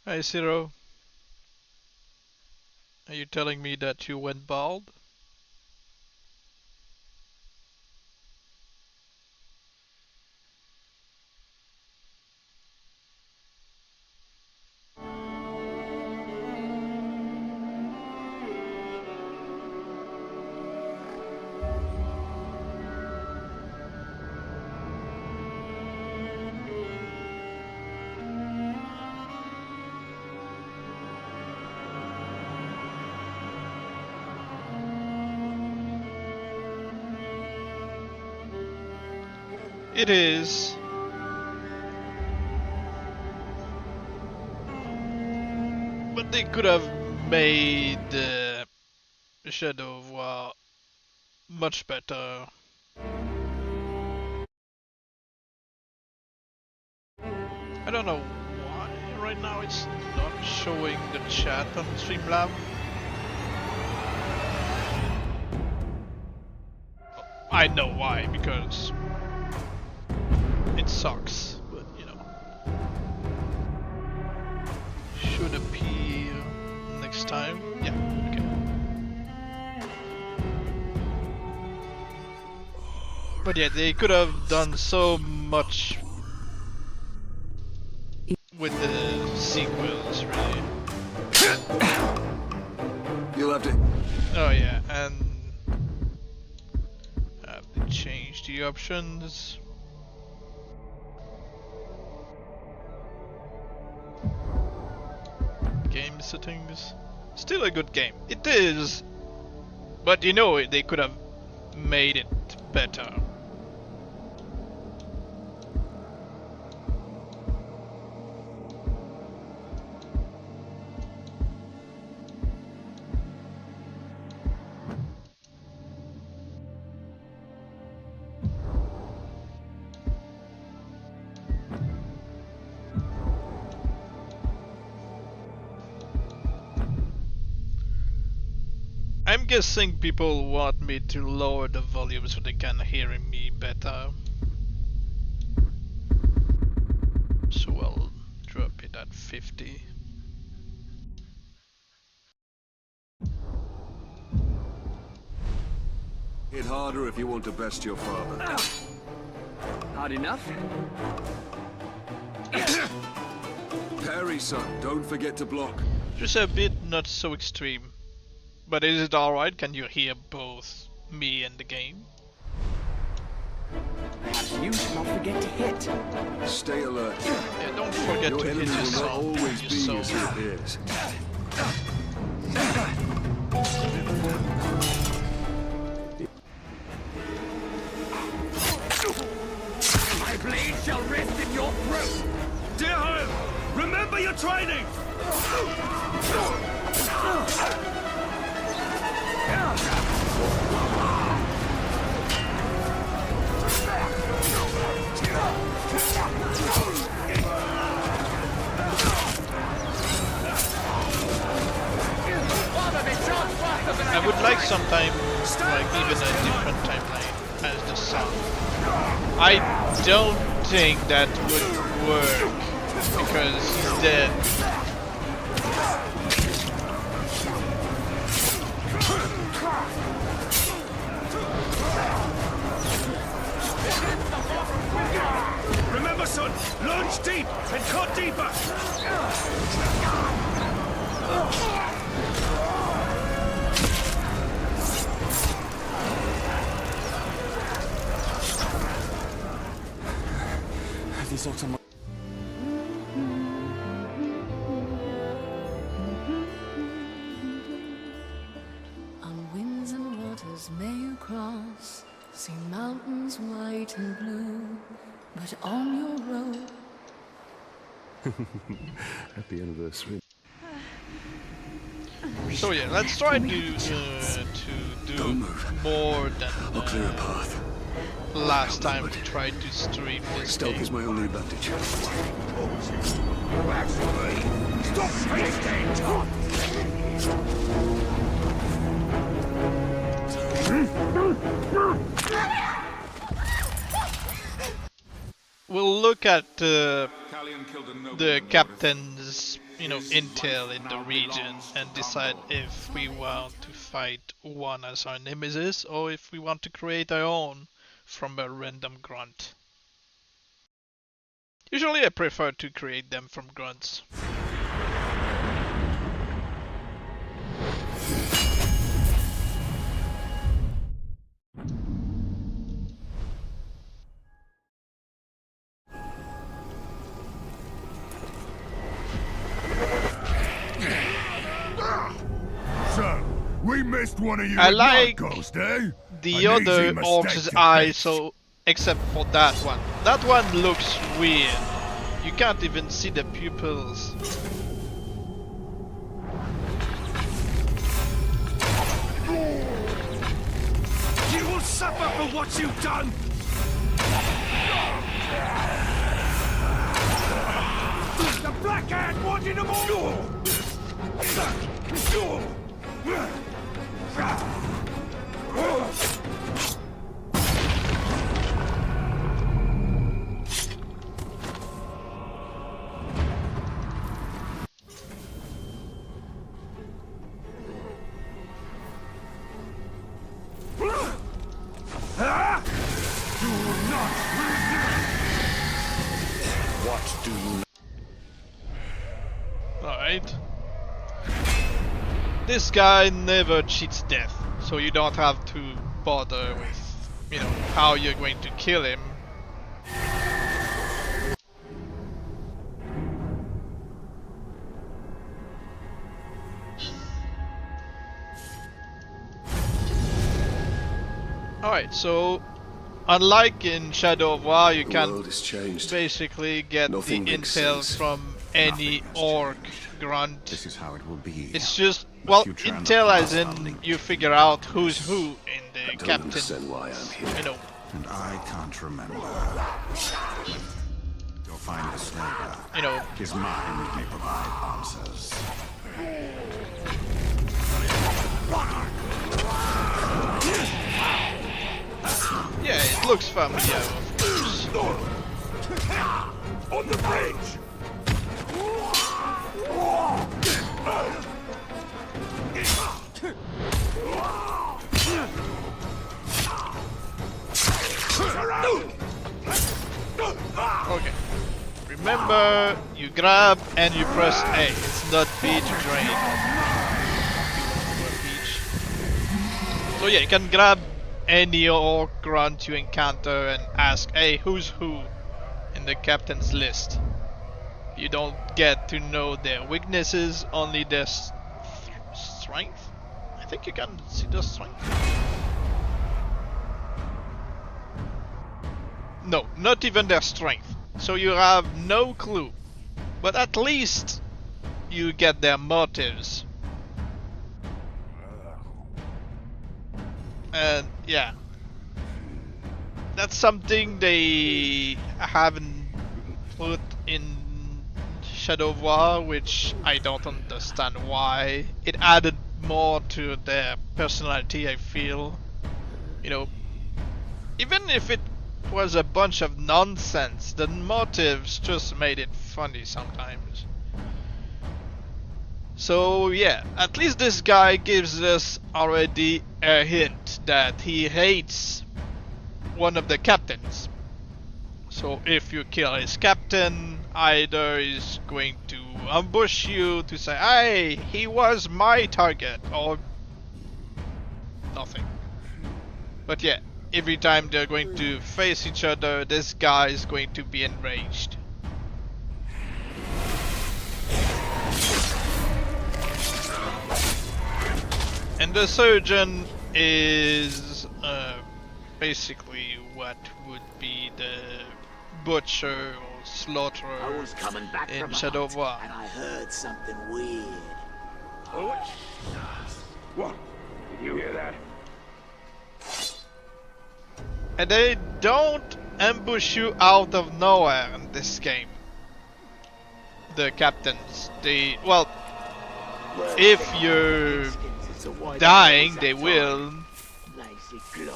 Hey Zero, are you telling me that you went bald? It is. But they could have made Shadow of War much better. I don't know why right now it's not showing the chat on Streamlab. I know why, because it sucks, but you know. Should appear next time. Yeah, okay. But yeah, they could have done so much with the sequels, really. You'll have to. Oh yeah, and have to change the options. Game settings. Still a good game. It is, but you know they could have made it better. I'm guessing people want me to lower the volume so they can hear me better. So I'll drop it at 50. Hit harder if you want to best your father. Hard enough? Parry, son. Don't forget to block. Just a bit not so extreme. But is it alright? Can you hear both me and the game? Perhaps you should not forget to hit. Stay alert. Yeah, don't forget Your to hit enemy your will not SoM. always Your be SoM. as it appears. My blade shall rest in your throat! Dear home, remember your training! I would like sometime, like even a different timeline as the SoM. I don't think that would work because he's dead. Remember, son, launch deep and cut deeper! These automatic. On winds and waters may you cross, see mountains white and blue, but on your road. Happy anniversary. So yeah, let's try to do Don't move. more than I'll clear a path. last time we tried to stream this Stealth game. is my only advantage. Stop wasting time! We'll look at the captain's you know, intel in the region and decide if we want to fight one as our nemesis or if we want to create our own from a random grunt. Usually I prefer to create them from grunts. So, we missed one of you I at like Ghost, eh? the An other easy orc's mistake to eye, fix. so except for that one. That one looks weird. You can't even see the pupils. You will suffer for what you've done! The Black Hand wanted them all! What do you Alright. This guy never cheats death, so you don't have to bother with, you know, how you're going to kill him. Alright, so unlike in Shadow of War, you The can world has changed. basically get Nothing the makes intel sense. from any Nothing has orc changed. grunt. This is how it will be. It's just, The well, future and the intel as past are in linked. you figure out who's who in the I don't captain, understand why I'm here. you know. And I can't remember. You'll find the slaver. You know, His mind may provide answers. yeah, it looks familiar, of course. On the bridge! Okay. Remember, you grab and you press A. It's not B to drain. So yeah, you can grab any orc grunt you encounter and ask, hey, who's who in the captain's list. You don't get to know their weaknesses, only their strength. I think you can see the strength. No, not even their strength. So you have no clue. But at least you get their motives. And yeah. That's something they haven't put in Shadow of War, which I don't understand why. It added more to their personality, I feel. You know, even if it was a bunch of nonsense, the motives just made it funny sometimes. So yeah, at least this guy gives us already a hint that he hates one of the captains. So if you kill his captain, either he's going to ambush you to say, hey, he was my target, or nothing. But yeah, every time they're going to face each other, this guy is going to be enraged. And the surgeon is basically what would be the butcher or slaughterer I was coming back in from a Shadow of hunt, War. and I heard something weird. What? Did you hear that? And they don't ambush you out of nowhere in this game. The captains, they, well, if you're dying, they will.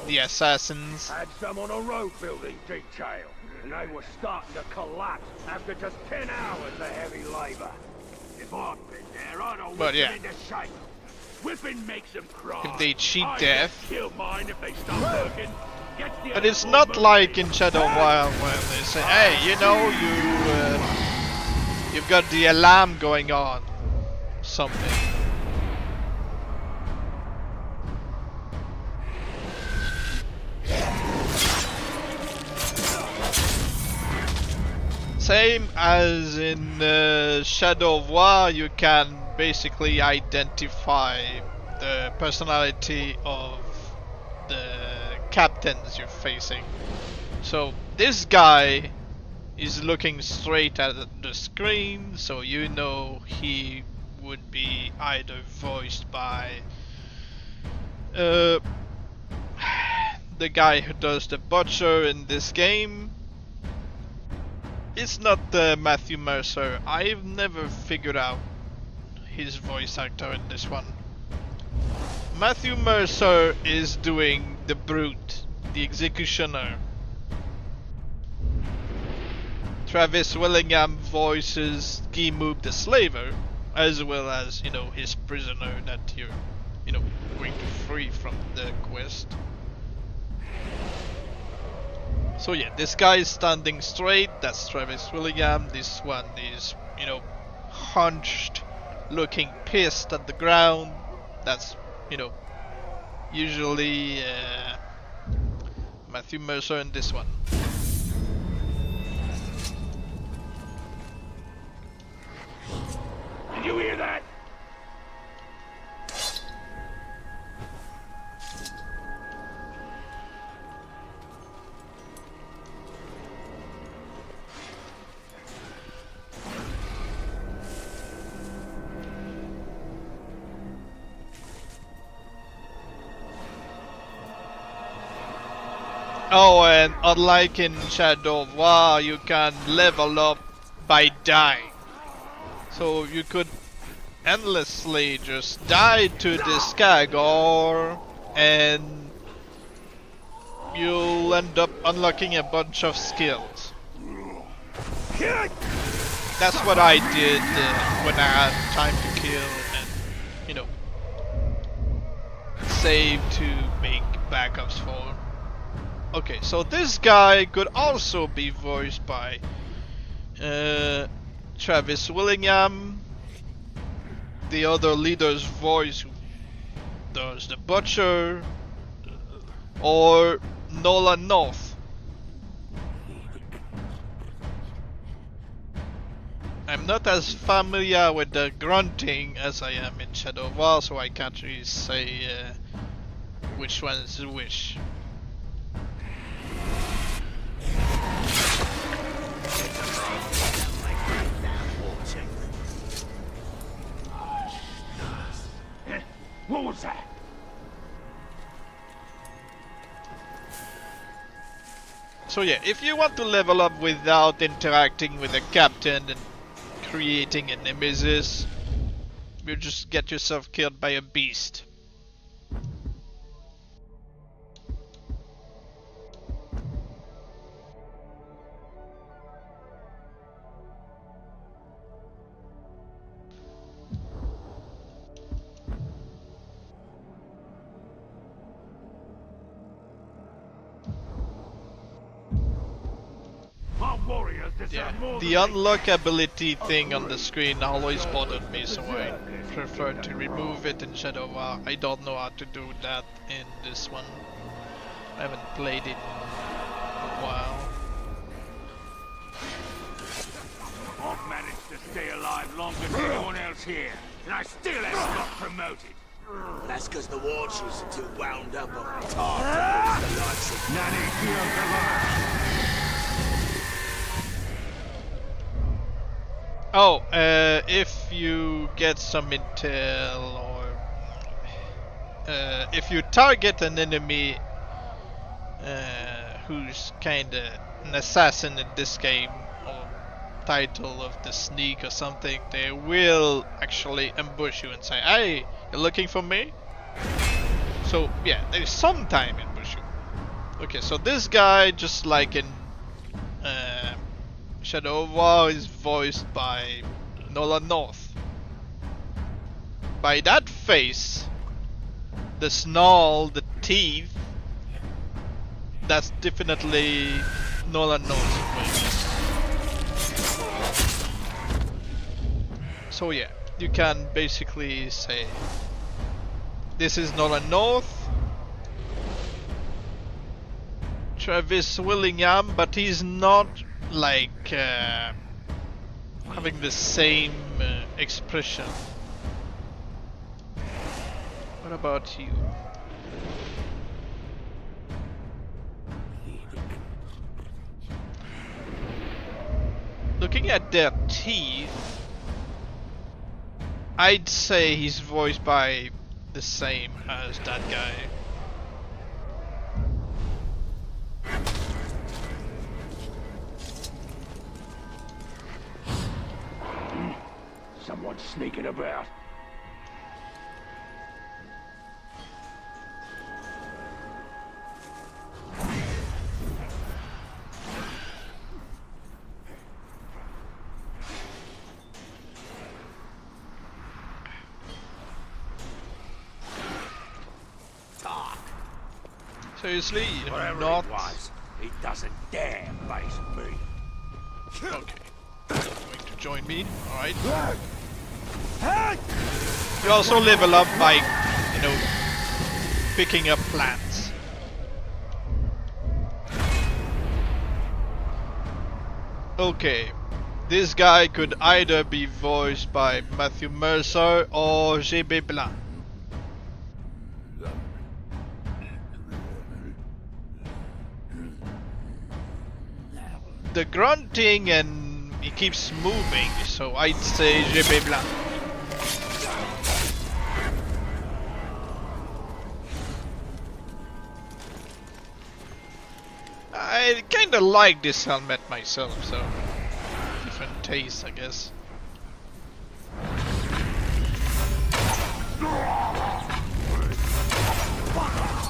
The assassins. Had some on a road building detail, and they were starting to collapse after just 10 hours of heavy labor. If But yeah, Whipping makes them cry. if they cheat I death. kill mine if they stop working. Gets the But it's other not woman. like in Shadow of Wild where they say, hey, you know, you've got the alarm going on. Something. Same as in Shadow of War, you can basically identify the personality of the captains you're facing. So this guy is looking straight at the screen, so you know he would be either voiced by the guy who does the butcher in this game. It's not Matthew Mercer. I've never figured out his voice actor in this one. Matthew Mercer is doing the brute, the executioner. Travis Willingham voices Gimoob the slaver, as well as, you know, his prisoner that you're, you know, going to free from the quest. So yeah, this guy is standing straight, that's Travis Willingham. This one is, you know, hunched, looking pissed at the ground. That's, you know, usually Matthew Mercer in this one. Did you hear that? Oh, and unlike in Shadow of War, you can level up by dying. So you could endlessly just die to this Skagor and you'll end up unlocking a bunch of skills. That's what I did when I had time to kill and, you know, save to make backups for. Okay, so this guy could also be voiced by Travis Willingham, the other leader's voice who does the butcher, or Nolan North. I'm not as familiar with the grunting as I am in Shadow of War, so I can't really say which one is which. What was that? So yeah, if you want to level up without interacting with the captain and creating a nemesis, you just get yourself killed by a beast. Yeah, the unlockability thing on the screen always bothered me, so I prefer to remove it in Shadow of War. I don't know how to do that in this one. I haven't played it in a while. I've managed to stay alive longer than anyone else here, and I still haven't got promoted. That's because the war chiefs are too wound up on it. Oh, the likes of Nanny feels alive. Oh, if you get some intel or if you target an enemy who's kinda an assassin in this game, or title of the sneak or something, they will actually ambush you and say, hey, you're looking for me? So yeah, they sometime ambush you. Okay, so this guy, just like in Shadow of War, is voiced by Nolan North. by that face, the snarl, the teeth, that's definitely Nolan North. So yeah, you can basically say this is Nolan North, Travis Willingham, but he's not like having the same expression. What about you? Looking at their teeth, I'd say he's voiced by the same as that guy. Someone's sneaking about. Seriously, Whatever not. it was, he doesn't dare face me. Okay. Going to join me. Alright. You also level up by, you know, picking up plants. Okay. This guy could either be voiced by Matthew Mercer or GB Blanc. The grunting and he keeps moving, so I'd say GB Blanc. I kinda like this helmet myself, so different taste, I guess.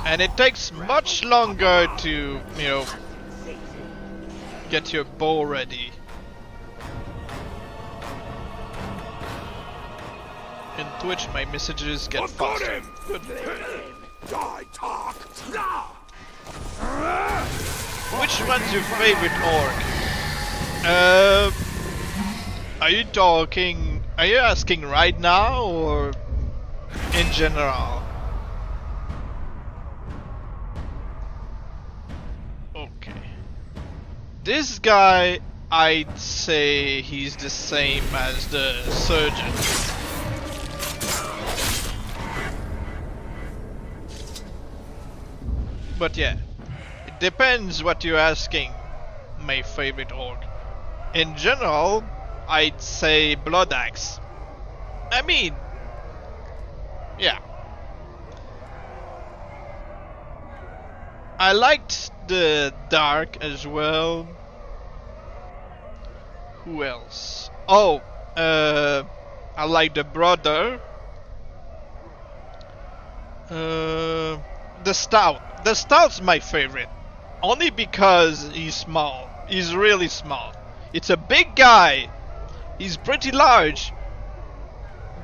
And it takes much longer to, you know, get your bow ready. In Twitch, my messages get faster. Good. Die, talk! Which one's your favorite orc? Are you talking? Are you asking right now or in general? Okay. This guy, I'd say he's the same as the surgeon. But yeah, it depends what you're asking, my favorite orc. In general, I'd say Blood Axe. I mean, yeah. I liked the Dark as well. Who else? Oh, I like the Brother. The Stout. The Stout's my favorite. Only because he's small. He's really small. It's a big guy. He's pretty large.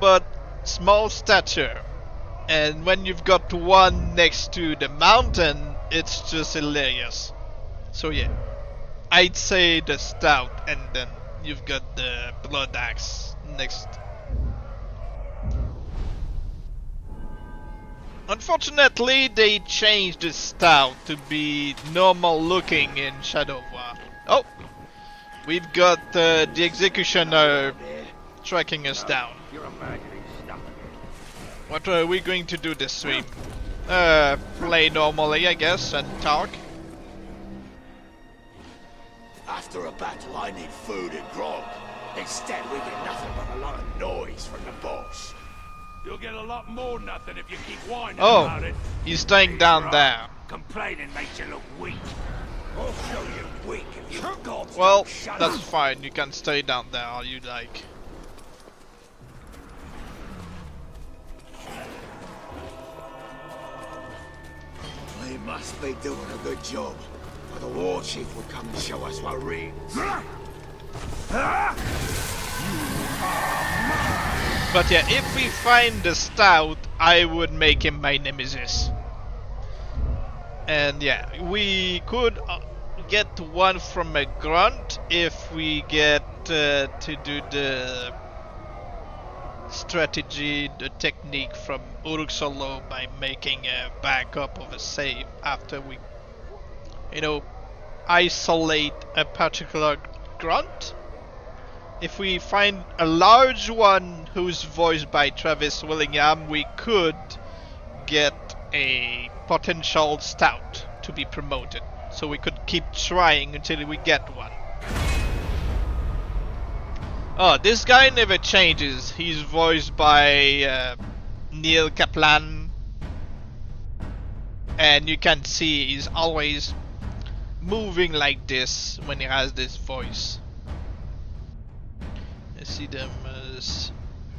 But small stature. And when you've got one next to the mountain, it's just hilarious. So yeah. I'd say the Stout, and then you've got the Blood Axe next. Unfortunately, they changed the Stout to be normal looking in Shadow of War. Oh! We've got the Executioner tracking us down. You're imagining stuff. What are we going to do this stream? Play normally, I guess, and talk. After a battle, I need food and grog. Instead, we get nothing but a lot of noise from the boss. You'll get a lot more nothing if you keep whining Oh, about it. he's staying down there. Complaining makes you look weak. I'll show you weak if you gods Well, don't shut that's up. fine. You can stay down there all you like. We must be doing a good job, or the war chief would come and show us what rings. But yeah, if we find the stout, I would make him my nemesis. And yeah, we could get one from a grunt if we get to do the strategy, the technique from Uruk Solo by making a backup of a save after we, you know, isolate a particular grunt. If we find a large one who's voiced by Travis Willingham, we could get a potential stout to be promoted. So we could keep trying until we get one. Oh, this guy never changes. He's voiced by Neil Kaplan. And you can see he's always moving like this when he has this voice. I see them as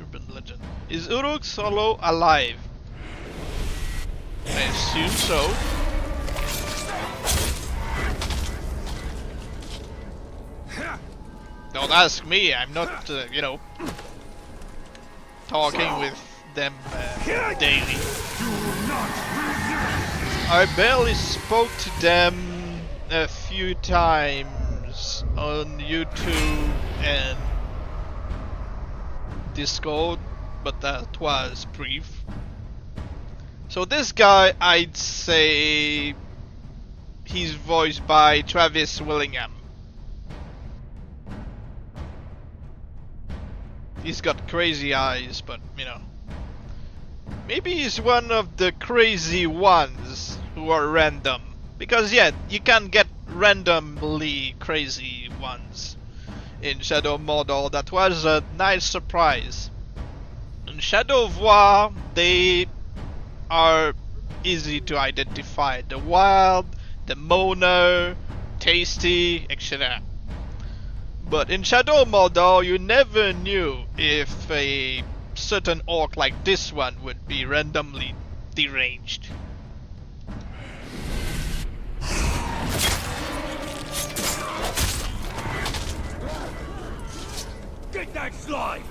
urban legend. Is Uruk Solo alive? I assume so. Don't ask me, I'm not, you know, talking with them daily. I barely spoke to them a few times on YouTube and Discord, but that was brief. So this guy, I'd say he's voiced by Travis Willingham. He's got crazy eyes, but you know, maybe he's one of the crazy ones who are random. Because yeah, you can get randomly crazy ones in Shadow Mordor. That was a nice surprise. In Shadow of War, they are easy to identify. The wild, the moaner, tasty, etc. But in Shadow of Mordor, you never knew if a certain orc like this one would be randomly deranged. Get that slide!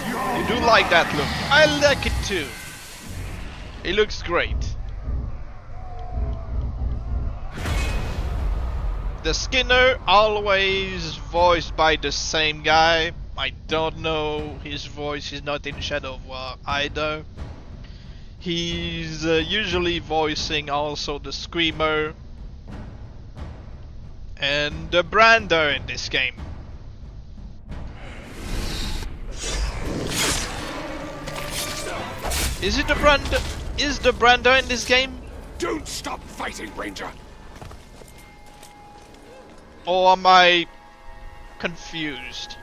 You do like that look. I like it too. It looks great. The Skinner, always voiced by the same guy. I don't know his voice, he's not in Shadow of War either. He's usually voicing also the Screamer and the Brander in this game. Is it the Brander? Is the Brander in this game? Don't stop fighting, Ranger! Or am I confused?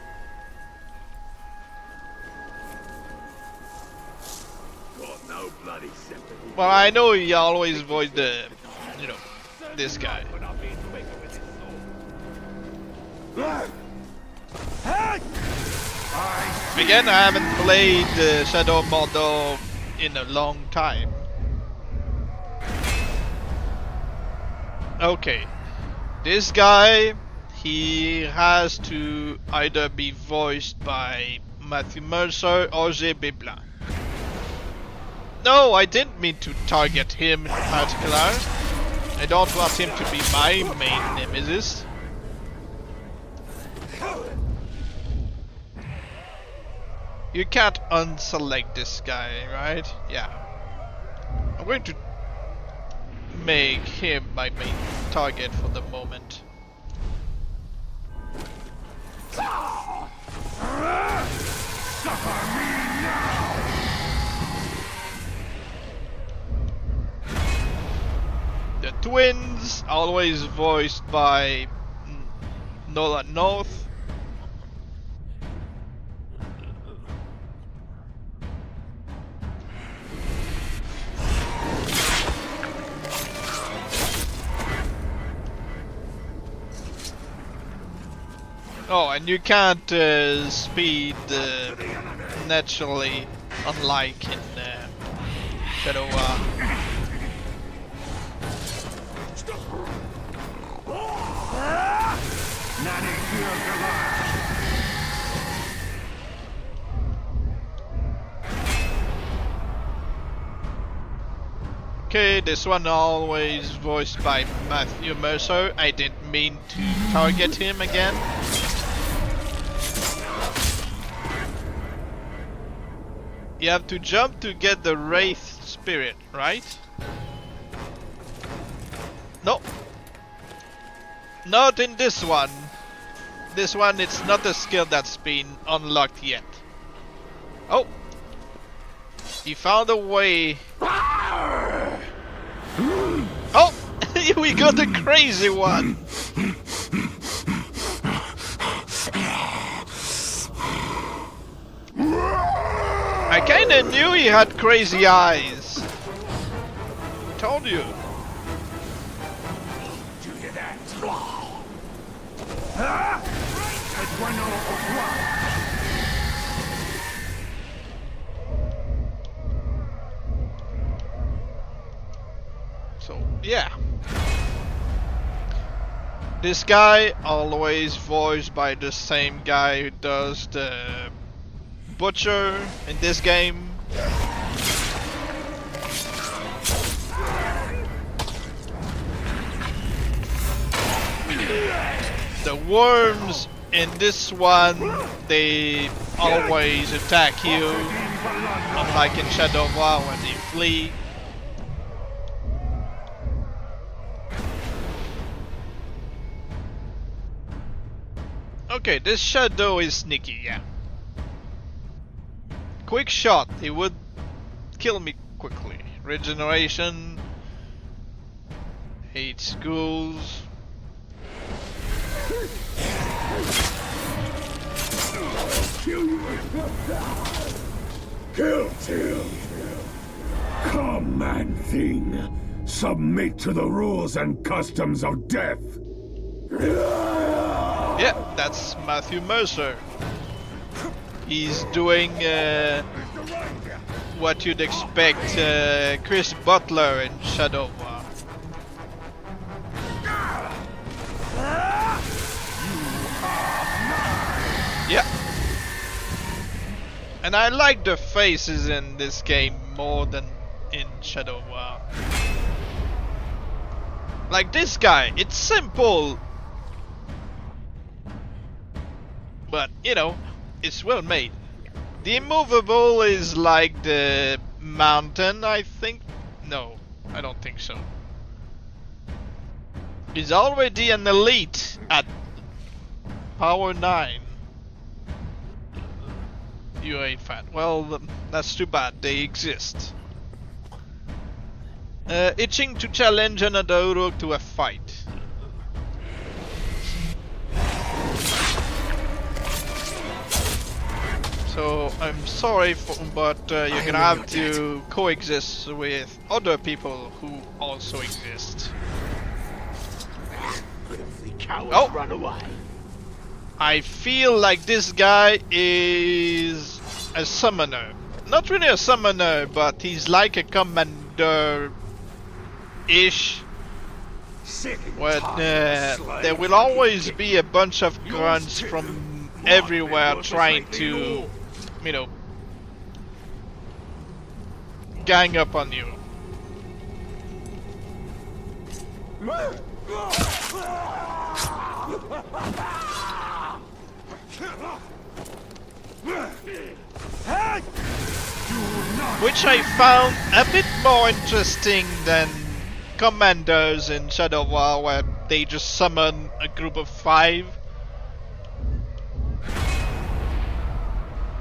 Got no bloody sympathy. Well, I know he always voiced the, you know, this guy. Again, I haven't played Shadow of Mordor in a long time. Okay. This guy, he has to either be voiced by Matthew Mercer or J.B. Blanc. No, I didn't mean to target him in particular. I don't want him to be my main nemesis. You can't unselect this guy, right? Yeah. I'm going to make him my main target for the moment. The twins, always voiced by Nolan North. Oh, and you can't speed naturally, unlike in Shadow War. Nanny hears the lion. Okay, this one always voiced by Matthew Mercer. I didn't mean to target him again. You have to jump to get the Wraith Spirit, right? No. Not in this one. This one, it's not a skill that's been unlocked yet. Oh! He found a way. Oh! We got the crazy one! I kinda knew he had crazy eyes. Told you. Did you hear that? Ah! C'est toi, non, au revoir. So, yeah. This guy, always voiced by the same guy who does the Butcher in this game. The worms in this one, they always attack you, unlike in Shadow of War when they flee. Okay, this Shadow is sneaky, yeah. Quick shot, he would kill me quickly. Regeneration, 8 schools. Kill him! Come, man thing. Submit to the rules and customs of death. Yeah, that's Matthew Mercer. He's doing what you'd expect Chris Butler in Shadow of War. Yeah. And I like the faces in this game more than in Shadow of War. Like this guy, it's simple. But, you know, it's well made. The immovable is like the mountain, I think. No, I don't think so. He's already an elite at power 9. You ain't fat. Well, that's too bad. They exist. Itching to challenge another Uruk to a fight. So I'm sorry, but you're gonna have to coexist with other people who also exist. The cowards Oh. run away. I feel like this guy is a summoner. Not really a summoner, but he's like a commander-ish. When there will always be a bunch of grunts from everywhere trying to, you know, gang up on you. Which I found a bit more interesting than commanders in Shadow of War, where they just summon a group of 5.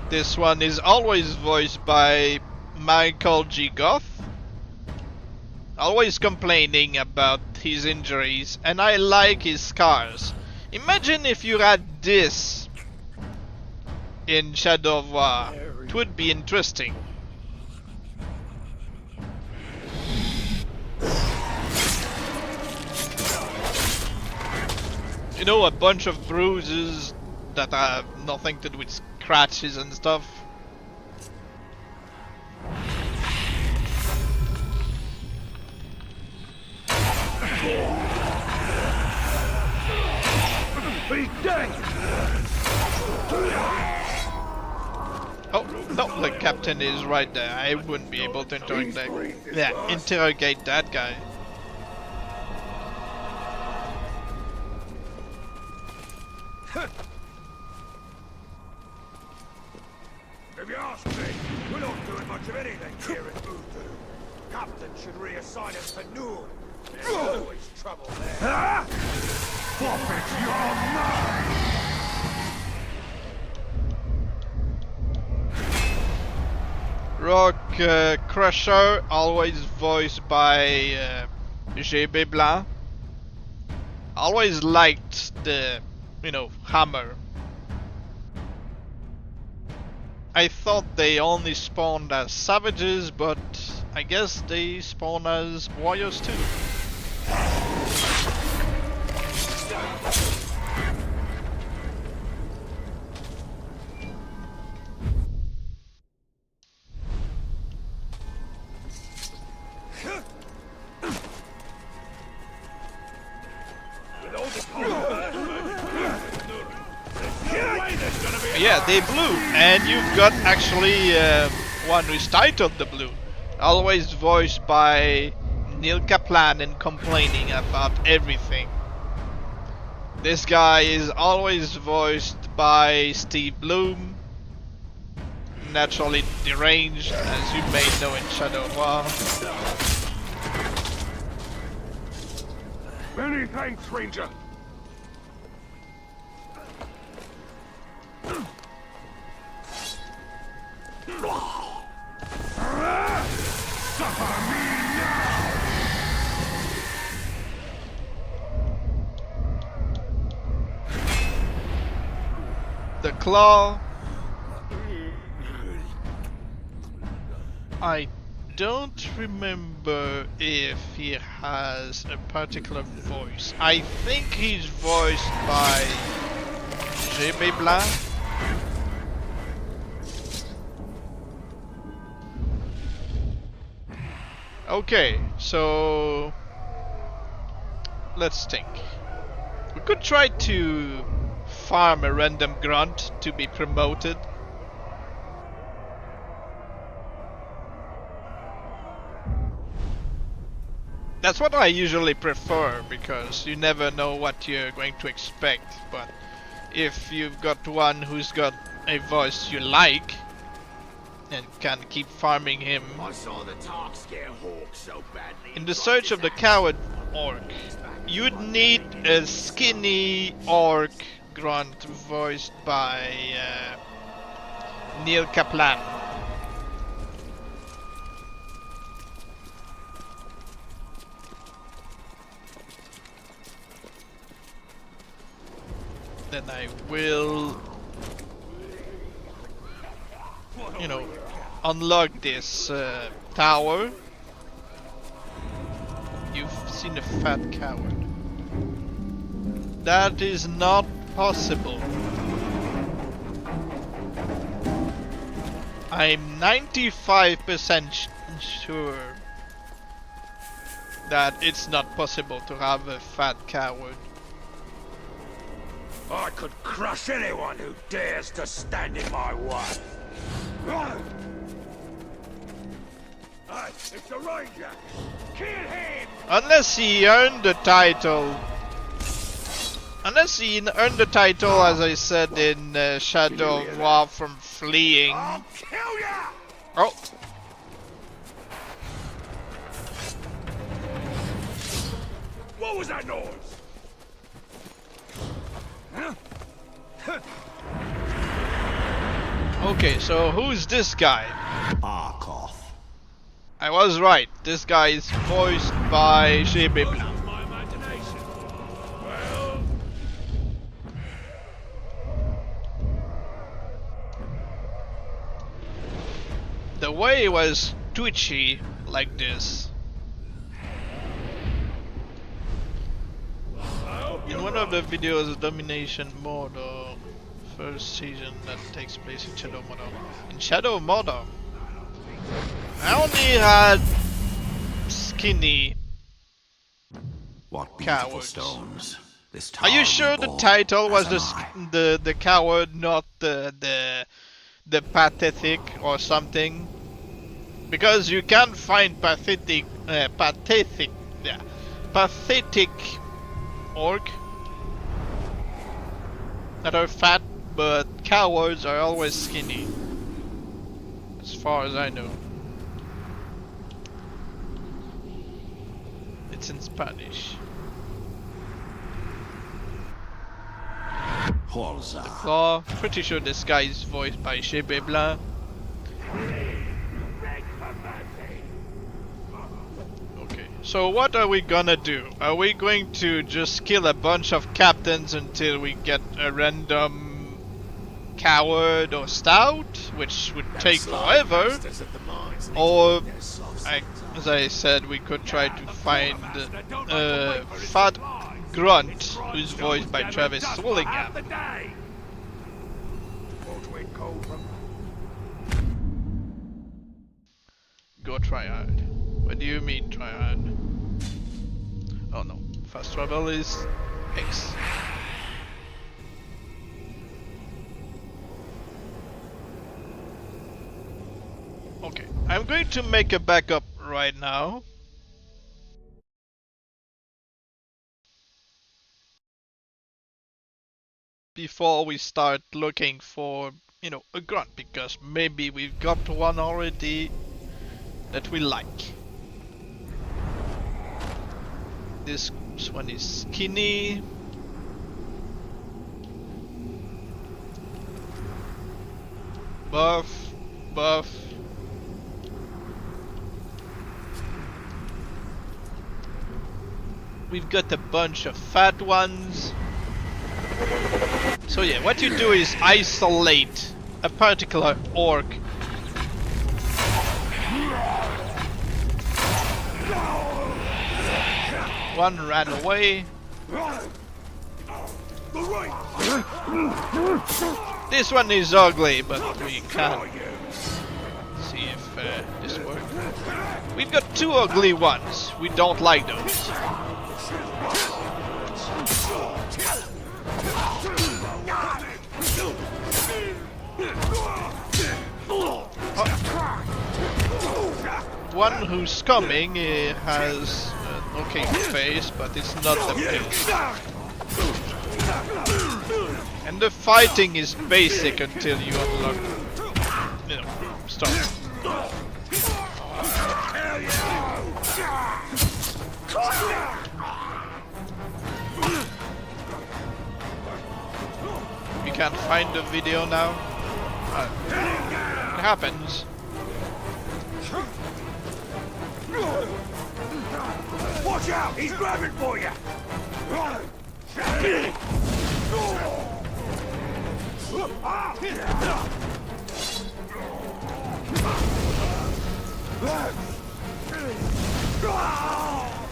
This one is always voiced by Michael G. Goff, always complaining about his injuries, and I like his scars. Imagine if you had this in Shadow of War, it would be interesting. You know, a bunch of bruises that have nothing to do with scratches and stuff. Be captain is right there. I wouldn't be able to interrogate that guy. If you ask me, we're not doing much of anything here at Voodoo. Captain should reassign us to Noor. There's always trouble there. Forfeit your mind! Rock Crusher, always voiced by GB Blanc. Always liked the, hammer. I thought they only spawned as savages, but I guess they spawn as warriors too. Yeah, they blue, and you've got actually one who's titled the blue. Always voiced by Neil Kaplan and complaining about everything. This guy is always voiced by Steve Bloom. Naturally deranged, as you may know in Shadow of War. Many thanks, Ranger. Suffer me now! The claw. I don't remember if he has a particular voice. I think he's voiced by GB Blanc. Okay, so let's think. We could try to farm a random grunt to be promoted. That's what I usually prefer, because you never know what you're going to expect. But if you've got one who's got a voice you like and can keep farming him. I saw the Tark scare Hawk so badly. In the search of the coward orc, you'd need a skinny orc grunt voiced by Neil Kaplan. Then I will, unlock this tower. You've seen a fat coward. That is not possible. I'm 95% sure that it's not possible to have a fat coward. I could crush anyone who dares to stand in my way. Hey, it's a ranger. Kill him! Unless he earned the title. Unless he earned the title, as I said in Shadow of War, from fleeing. I'll kill ya! Oh. What was that noise? Okay, so who's this guy? Arkoth. I was right. This guy is voiced by GB Blanc. My imagination. Well, The way it was twitchy like this. In one of the videos, Domination Mode or first season that takes place in Shadow of Mordor. In Shadow of Mordor, I only had skinny What beautiful cowards. stones. This Are you tower sure was the born, title was as am I. the coward, not the the pathetic or something, because you can find pathetic orc that are fat, but cowards are always skinny, as far as I know. It's in Spanish. Horza. Claw. Pretty sure this guy is voiced by Chebe Blanc. Okay, so what are we gonna do? Are we going to just kill a bunch of captains until we get a random coward or stout, which would take forever? Or, as I said, we could try to find a fat grunt who's voiced by Travis Swillingham. Go try hard. What do you mean try hard? Oh no, fast travel is X. Okay, I'm going to make a backup right now. Before we start looking for, you know, a grunt, because maybe we've got one already that we like. This one is skinny. Buff, buff. We've got a bunch of fat ones. So yeah, what you do is isolate a particular orc. One ran away. This one is ugly, but we can see if this works. We've got two ugly ones. We don't like those. One who's coming has an okay face, but it's not the best. And the fighting is basic until you unlock, you know, stuff. We can't find the video now. It happens. Watch out! He's grabbing for you!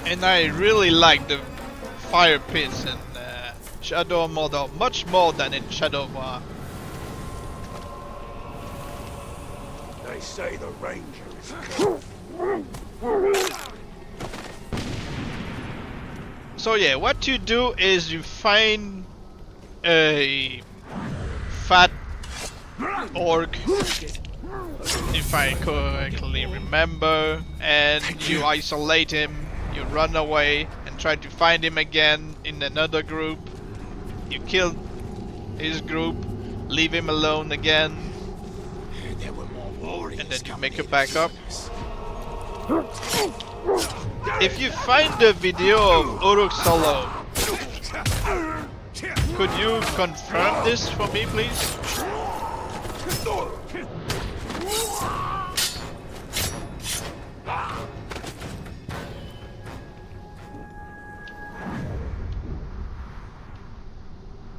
And I really like the fire pits in Shadow of Mordor, much more than in Shadow of War. They say the ranger is So yeah, what you do is you find a fat orc, if I correctly remember, and you isolate him, you run away and try to find him again in another group. You kill his group, leave him alone again, and then you make a backup. If you find the video of Uruk Solo, could you confirm this for me, please?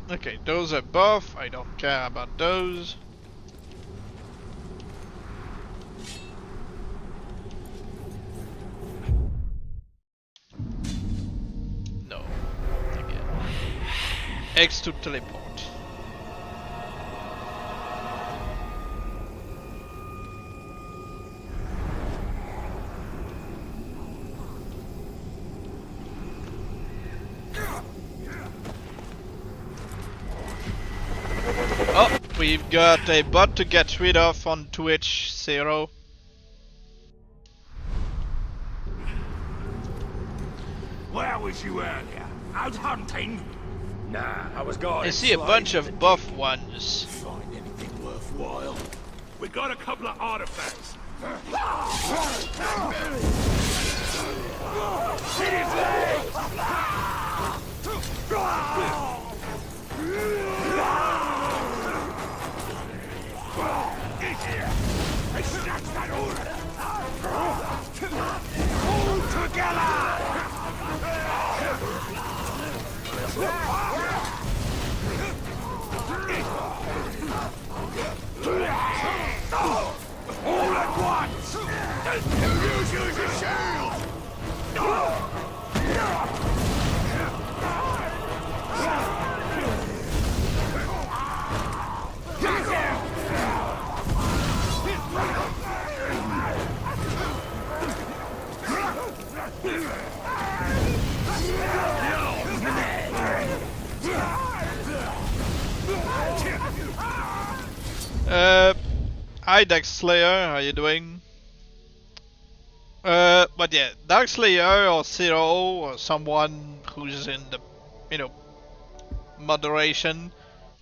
Okay, those are buff. I don't care about those. No. Again. X to teleport. We we've got a bot to get rid of on Twitch, Zero. Where was you earlier? Out hunting? Nah, I was going. I see a bunch of buff ones. Find anything worthwhile? We got a couple of artifacts. Hit his leg! Get here! I snatched that order! All together! All at once! Use your shield! Hi Dark Slayer, how you doing? But yeah, Dark Slayer or Zero or someone who's in the, you know, moderation,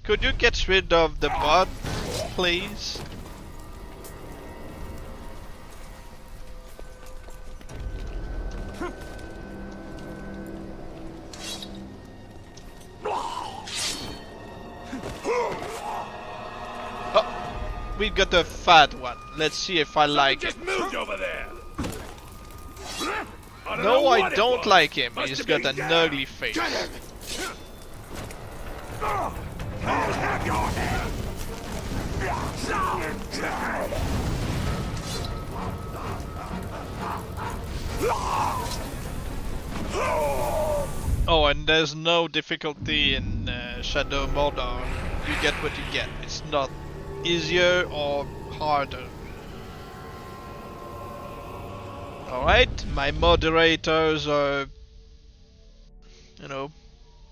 could you get rid of the bot, please? We've got the fat one. Let's see if I like it. Just moved over there. No, I don't like him. He's got an ugly face. I'll have your head. Oh, and there's no difficulty in Shadow Mordor. You get what you get. It's not easier or harder. Alright, my moderators are, you know,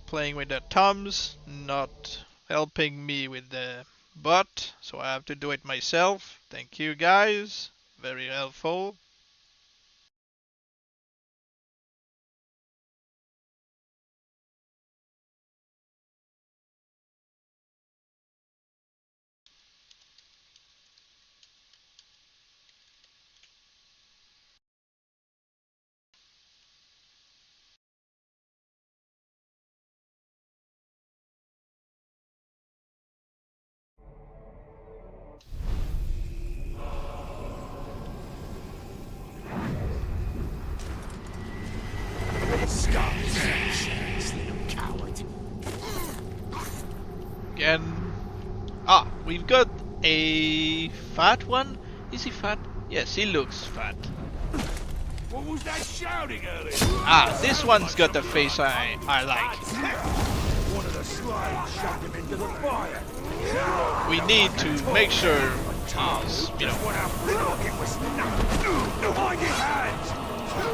playing with their thumbs, not helping me with the bot, so I have to do it myself. Thank you guys, very helpful. Again. Ah, we've got a fat one. Is he fat? Yes, he looks fat. What was that shouting earlier? Ah, this one's got the face I like. One of the slaves shoved him into the fire. We need to make sure he's, you know, What a it was nothing. Behind his hands.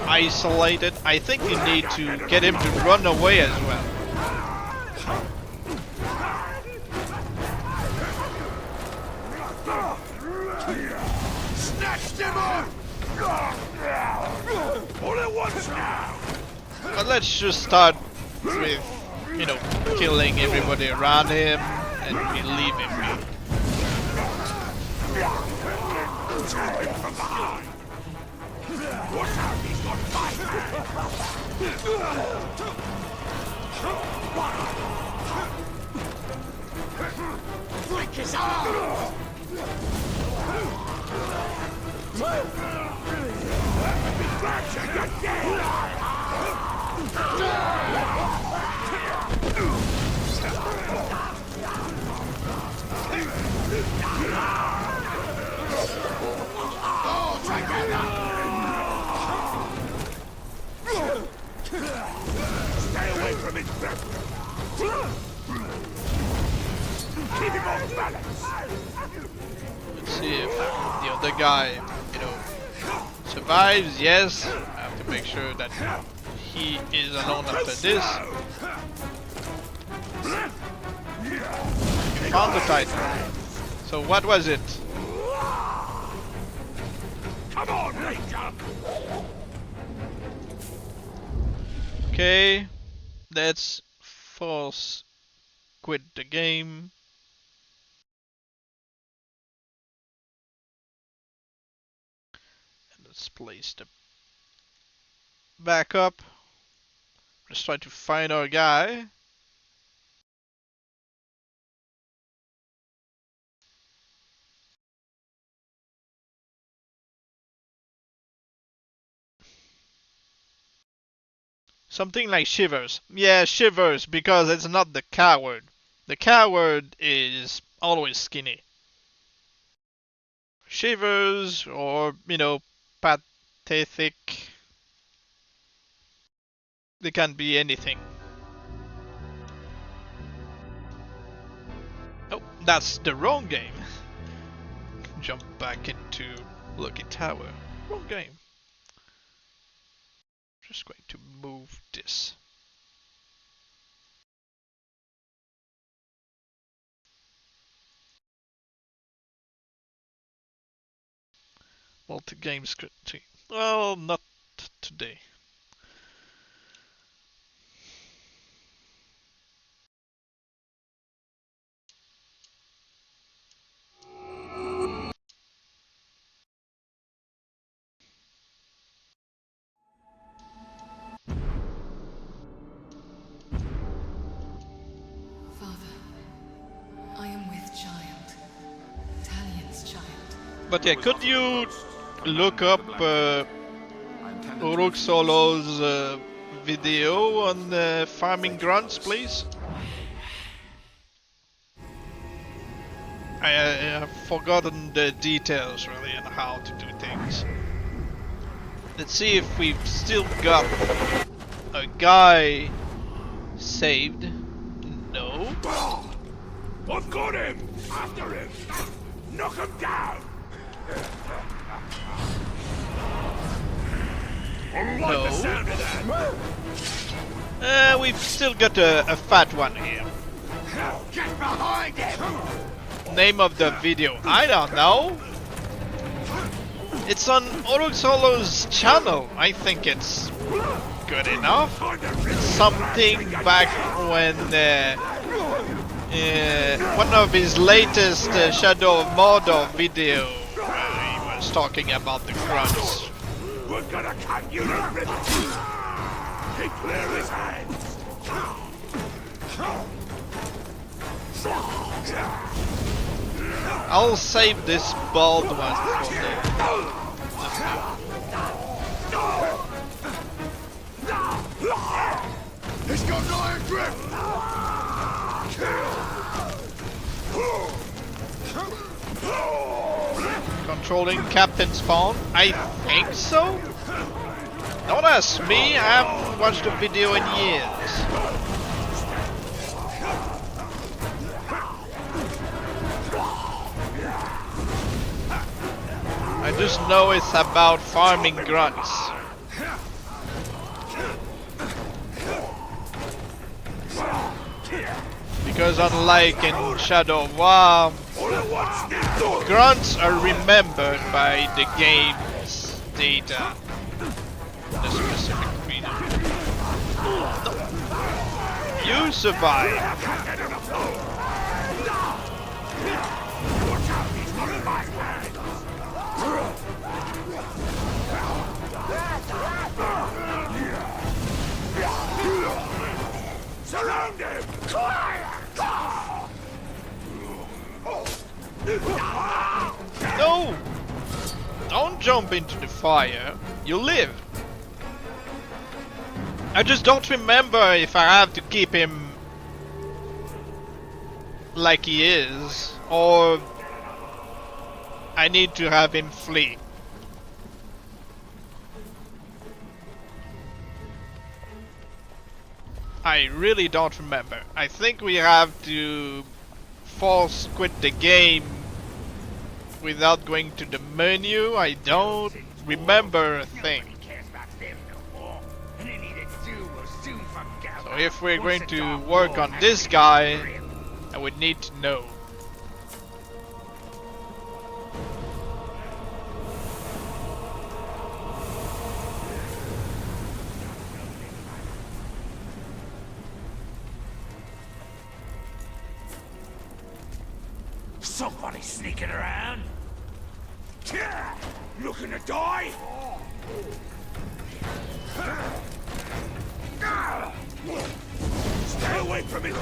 isolated. I think we need to get him to run away as well. Snatched him up. All at once now. But let's just start with, you know, killing everybody around him and we leave him be. From behind. Watch out, he's got Flick his arm! Back to your dead! All together! Stay away from his back. Keep him off balance. Let's see if the other guy, you know, survives. Yes, I have to make sure that he is alone after this. Found the title. So what was it? Come on, Ranger! Okay, let's force quit the game. And let's place the backup. Let's try to find our guy. Something like Shivers. Yeah, Shivers, because it's not the coward. The coward is always skinny. Shivers, or, you know, pathetic. They can be anything. Oh, that's the wrong game. Jump back into Lucky Tower. Wrong game. Just going to move this. Multi-game scripting. Well, not today. Father, I am with child. Talion's child. But yeah, could you look up Uruk Solo's video on farming grunts, please? I have forgotten the details really on how to do things. Let's see if we've still got a guy saved. No. I've got him! After him! Knock him down! I like the sound of that! We've still got a fat one here. Get behind him! Name of the video, I don't know. It's on Uruk Solo's channel. I think it's good enough. It's something back when one of his latest Shadow of Mordor video he was talking about the grunts. We're gonna cut you to ribbons! He clear his hands! I'll save this bald one for the... He's got an iron grip! Controlling Captain Spawn? I think so? Don't ask me, I haven't watched the video in years. I just know it's about farming grunts. Because unlike in Shadow of War, grunts are remembered by the game's data. The specific region. No. You survive. Surround him! No! Don't jump into the fire. You live. I just don't remember if I have to keep him like he is, or I need to have him flee. I really don't remember. I think we have to force quit the game without going to the menu. I don't remember a thing. So if we're going to work on this guy, I would need to know. Sneaking around? Looking to die? Stay away from his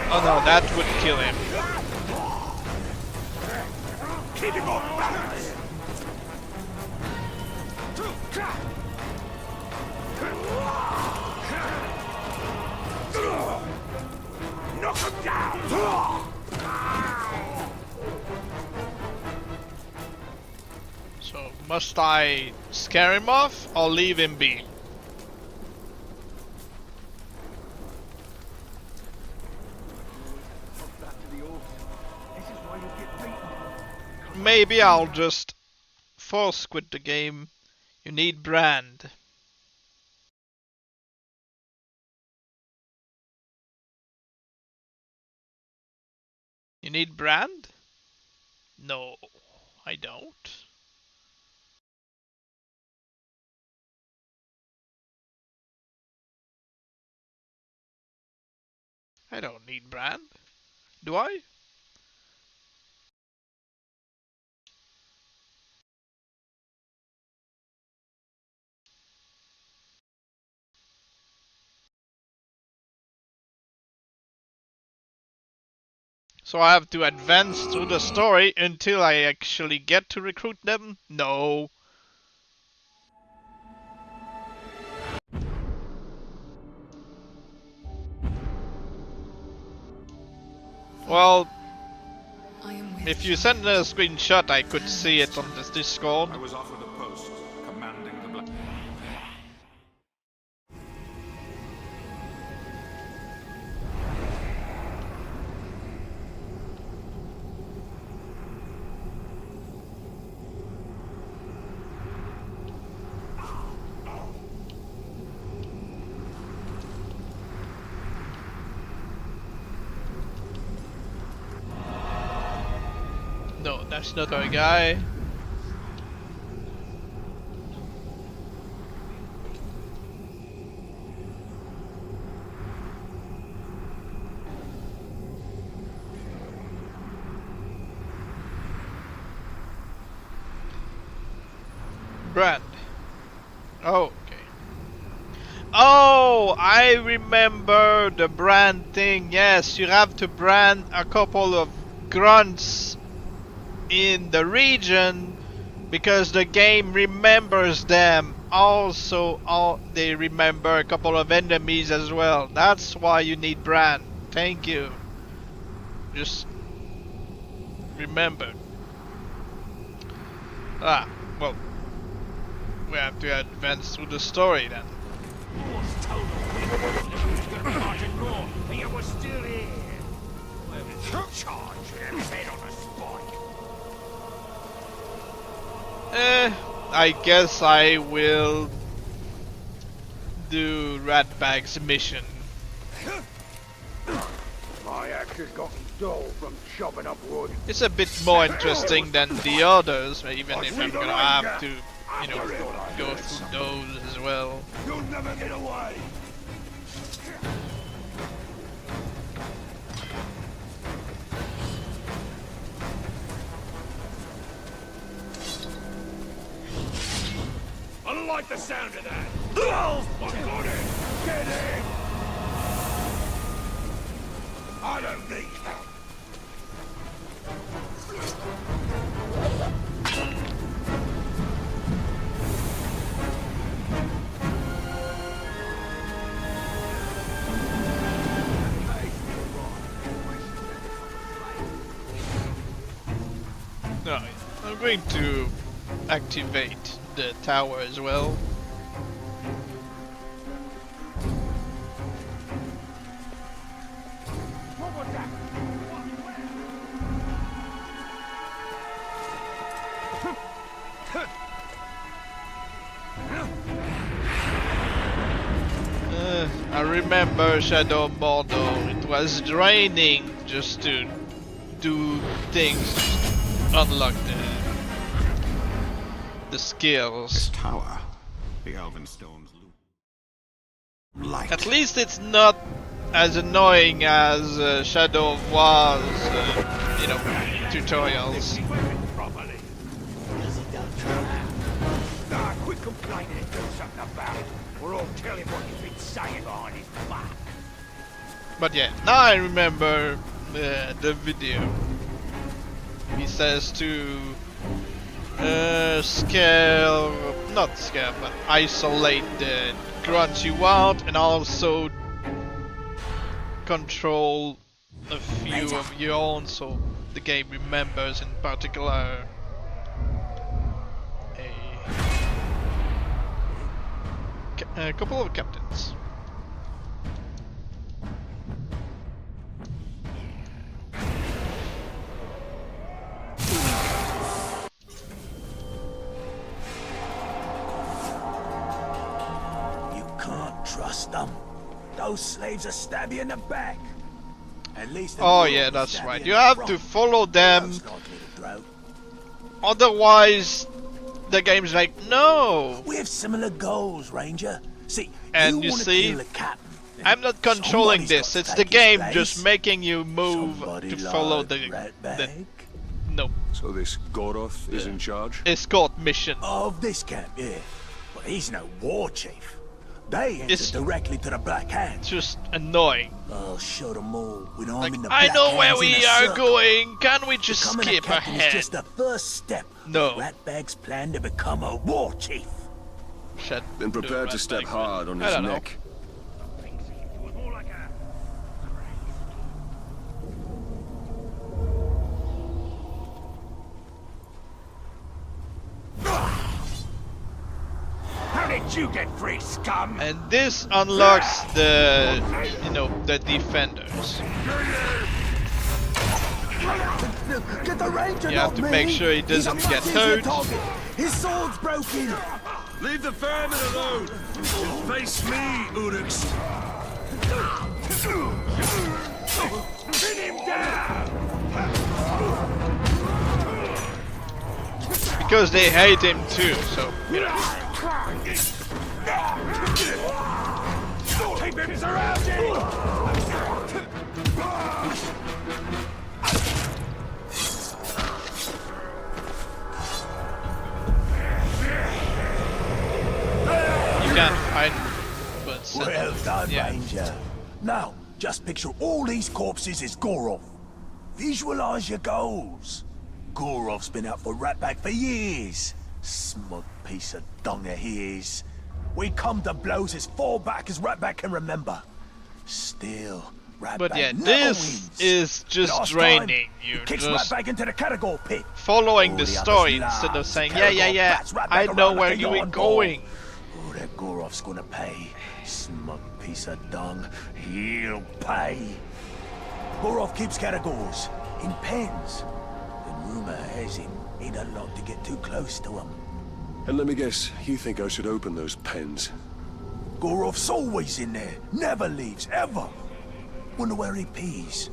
Oh no, that would kill him. Keep him off balance! Knock him down! So must I scare him off or leave him be? Maybe I'll just force quit the game. You need brand. You need brand? No, I don't. I don't need brand. Do I? So I have to advance through the story until I actually get to recruit them? No. Well, I am with if you send a screenshot, I could see it on this Discord. I was offered a post commanding the black. No, that's not our guy. Brand. Oh, okay. Oh, I remember the brand thing. Yes, you have to brand a couple of grunts in the region because the game remembers them. Also, they remember a couple of enemies as well. That's why you need brand. Thank you. Just remember. Ah, well, we have to advance through the story then. Wars told him we was going to march and roar, and you were still here. Charge him head on a spike. I guess I will do Ratbag's mission. My axe has gotten dull from chopping up wood. It's a bit more interesting than the others, even if I'm gonna have to, you know, go through those as well. You'll never get away. I don't like the sound of that. I got it. Get in. I don't need help. No, I'm going to activate the tower as well. What was that? I remember Shadow Mordo. It was draining just to do things, unlock the skills. Tower. The Elven Stone's loot. Light. At least it's not as annoying as Shadow of War's, you know, tutorials. Properly. Nah, quit complaining and do something about it. We're all telling what you've been saying behind his back. But yeah, now I remember the video. He says to not scale, but isolate the grunts you want, and also control a few of your own, so the game remembers in particular a couple of captains. Trust them. Those slaves will stab you in the back. At least. Oh yeah, that's right. You have to follow them. Otherwise, the game's like, no. We have similar goals, Ranger. See, and you see, I'm not controlling this. It's the game just making you move to follow the no. So this Goroth is in charge? Escort mission. Of this camp, yeah. But he's no war chief. They answer directly to the Black Hand. It's just annoying. I'll show them all when I'm like, in the I Black know where Hands we are going. Can we just skip ahead? Is just the first step. No. Ratbag's plan to become a war chief. Been prepared to step hard on his neck. How did you get free, scum? And this unlocks the, you know, the defenders. Get the Ranger, you have to make sure he doesn't get hurt. His sword's broken. Leave the vermin alone. Just face me, Uruks. Pin him down. Because they hate him too, so you know. Keep him surrounded. You can't hide, but well done, yeah. Ranger. Now, just picture all these corpses as Gorov. Visualize your goals. Gorov's been out for Ratbag for years. Smug piece of dung he is. We come to blows as far back as Ratbag can remember. Still, Ratbag but yeah, never this wins. is just Last draining. time, You kicks just Ratbag into the Category pit. following the All story others instead of laugh. saying, Category yeah, bats Ratbag I know around where like a you were yarn ball. going. Oh, that Gorov's gonna pay. Smug piece of dung. He'll pay. Gorov keeps categories in pens. And rumor has it ain't a lot to get too close to him. And let me guess, you think I should open those pens? Gorov's always in there. Never leaves, ever. Wonder where he pees.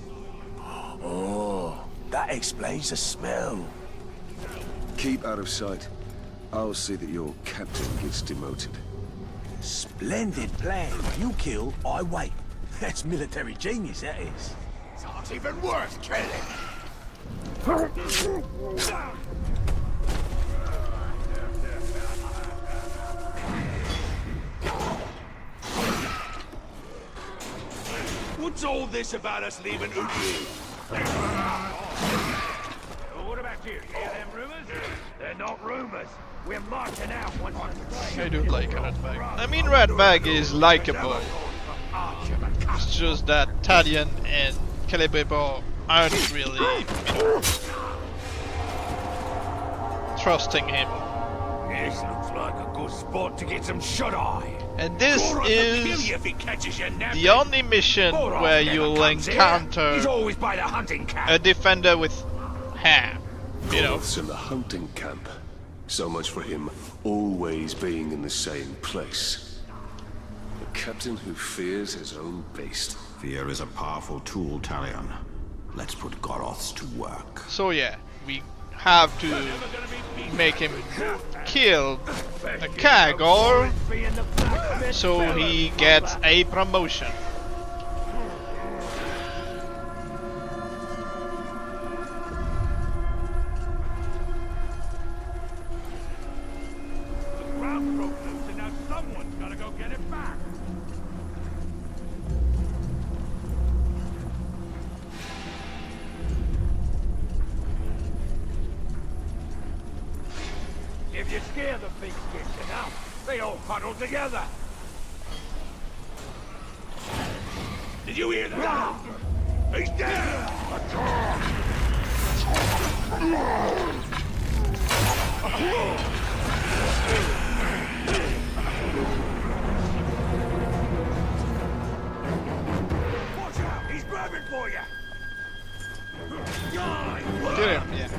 Oh, that explains the smell. Keep out of sight. I'll see that your captain gets demoted. Splendid plan. You kill, I wait. That's military genius, that is. It's not even worth killing. What's all this about us leaving Uku? What about you? Hear them rumors? They're not rumors. We're marching out once I do like Ratbag. I mean, Ratbag is likable. It's just that Talion and Celebrimbor aren't really, you know, trusting him. This looks like a good spot to get some shut-eye. And this is the only mission where you'll encounter a defender with hair, you know. Goroth's in the hunting camp. So much for him always being in the same place. A captain who fears his own beast. Fear is a powerful tool, Talion. Let's put Goroths to work. So yeah, we have to make him kill a Kagor so he gets a promotion. If you scare the big fish enough, they all huddle together. Did you hear that? He's dead! Watch out! He's grabbing for you! Get him, yeah.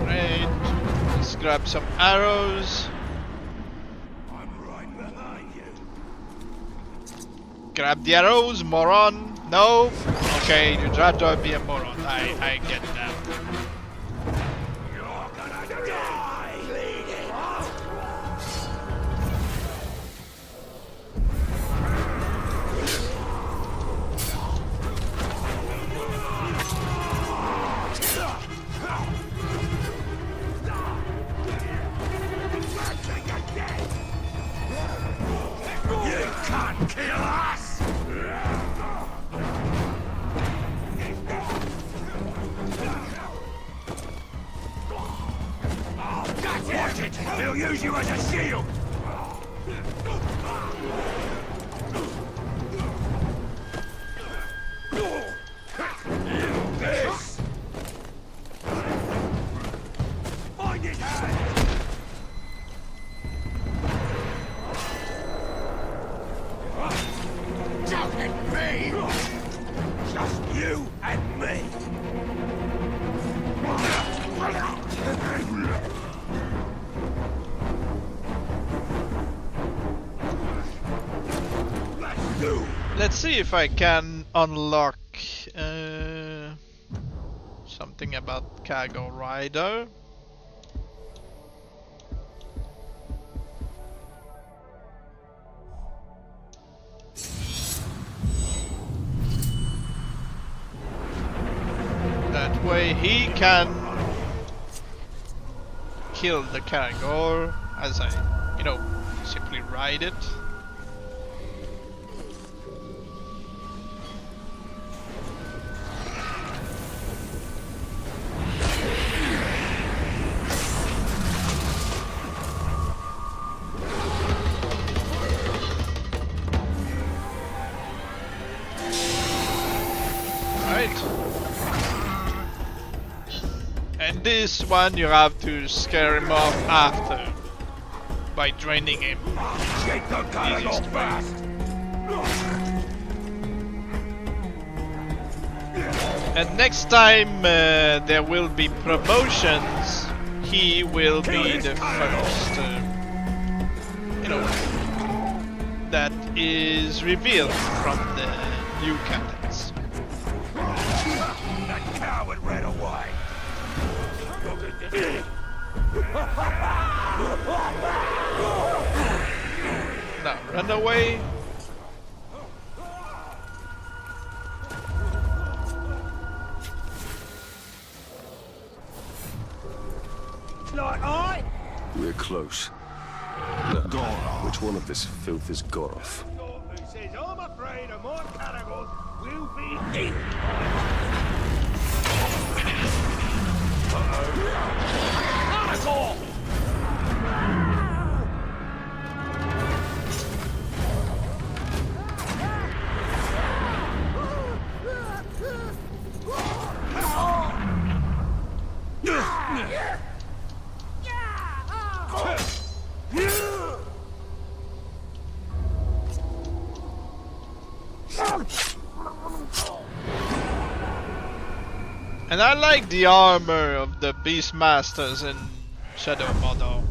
Great. Let's grab some arrows. I'm right behind you. Grab the arrows, moron. No. Okay, you'd rather be a moron. I get that. You're gonna die, lady! You can't kill us! Watch it! They'll use you as a shield! This! Find his hand! Don't hit me! Just you and me! Let's do! Let's see if I can unlock something about Cargo Rider. That way he can kill the cargo as I, you know, simply ride it. And this one you have to scare him off after by draining him. Shake the cargo Easiest way. fast! And next time there will be promotions, he will be the first, you know, that is revealed from the new captains. That coward ran away! Now run away. We're close. Now, which one of this filth is Goroth? Who says, I'm afraid of more caragos will be eaten. And I like the armor of the Beastmasters in Shadow Model.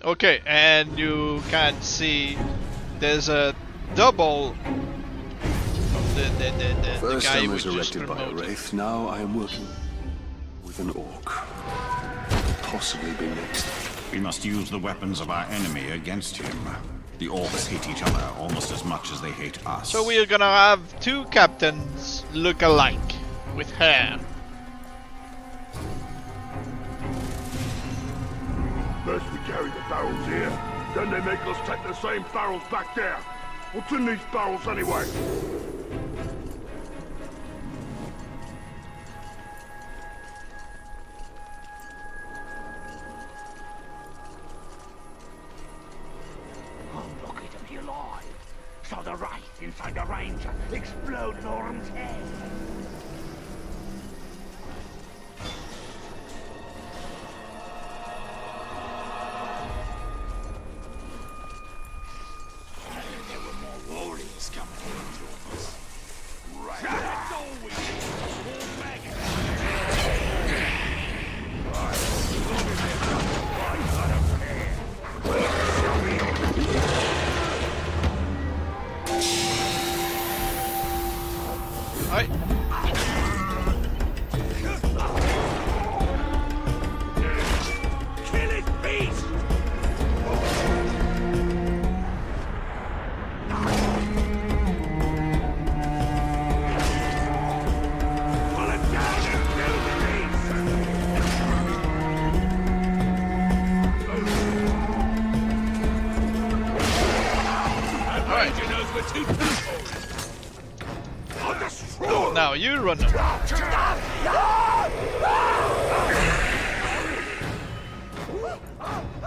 Okay, and you can see there's a double of the First guy I'm we just resurrected by a promoted. wraith, now I am working with an orc. Possibly be next. We must use the weapons of our enemy against him. The orcs hate each other almost as much as they hate us. So we are gonna have two captains look alike with hair. barrels here. Then they make us take the same barrels back there. What's in these barrels anyway? I'm lucky to be alive. Saw the rat inside the Ranger explode Norham's head. There were more warriors coming into us. Right. That's all we need. Small maggots. Hi. Kill it, beast! Pull it down and kill the beast! Alright. Ranger knows we're too peaceful. I'll destroy Now you run.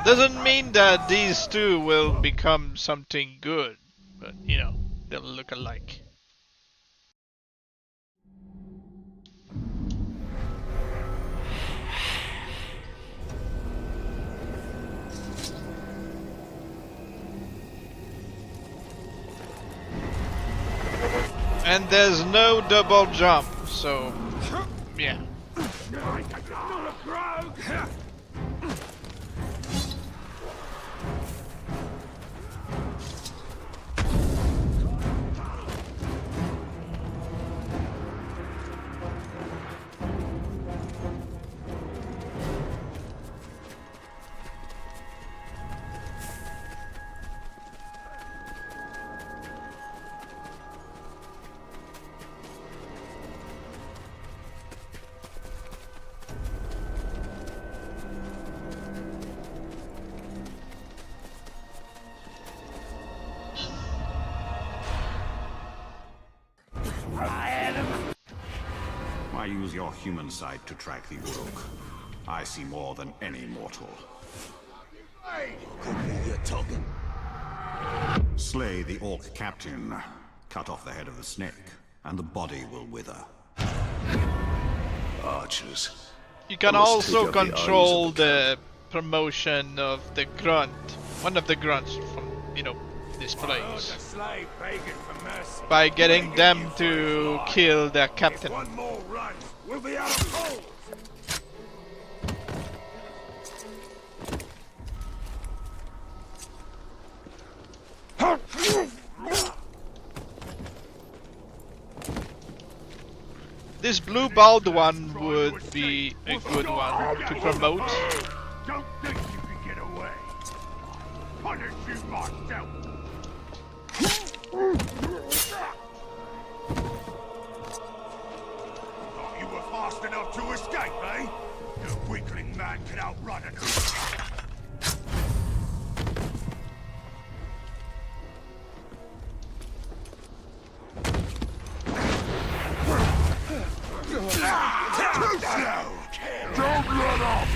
Doesn't mean that these two will become something good, but you know, they'll look alike. And there's no double jump, so yeah. I use your human sight to track the Uruk. I see more than any mortal. Could be your talking. Slay the Orc captain, cut off the head of the snake, and the body will wither. Archers. You can I must also pick up the control eyes of the the promotion of the grunt, one of the grunts from, you know, this place, slave begging for mercy. by getting them to kill their captain. One more run, we'll be out of coals. This blue bald one would be a good one to promote. Don't think you can get away. Punish you myself. Thought you were fast enough to escape, eh? No weakling man can outrun an Don't run off!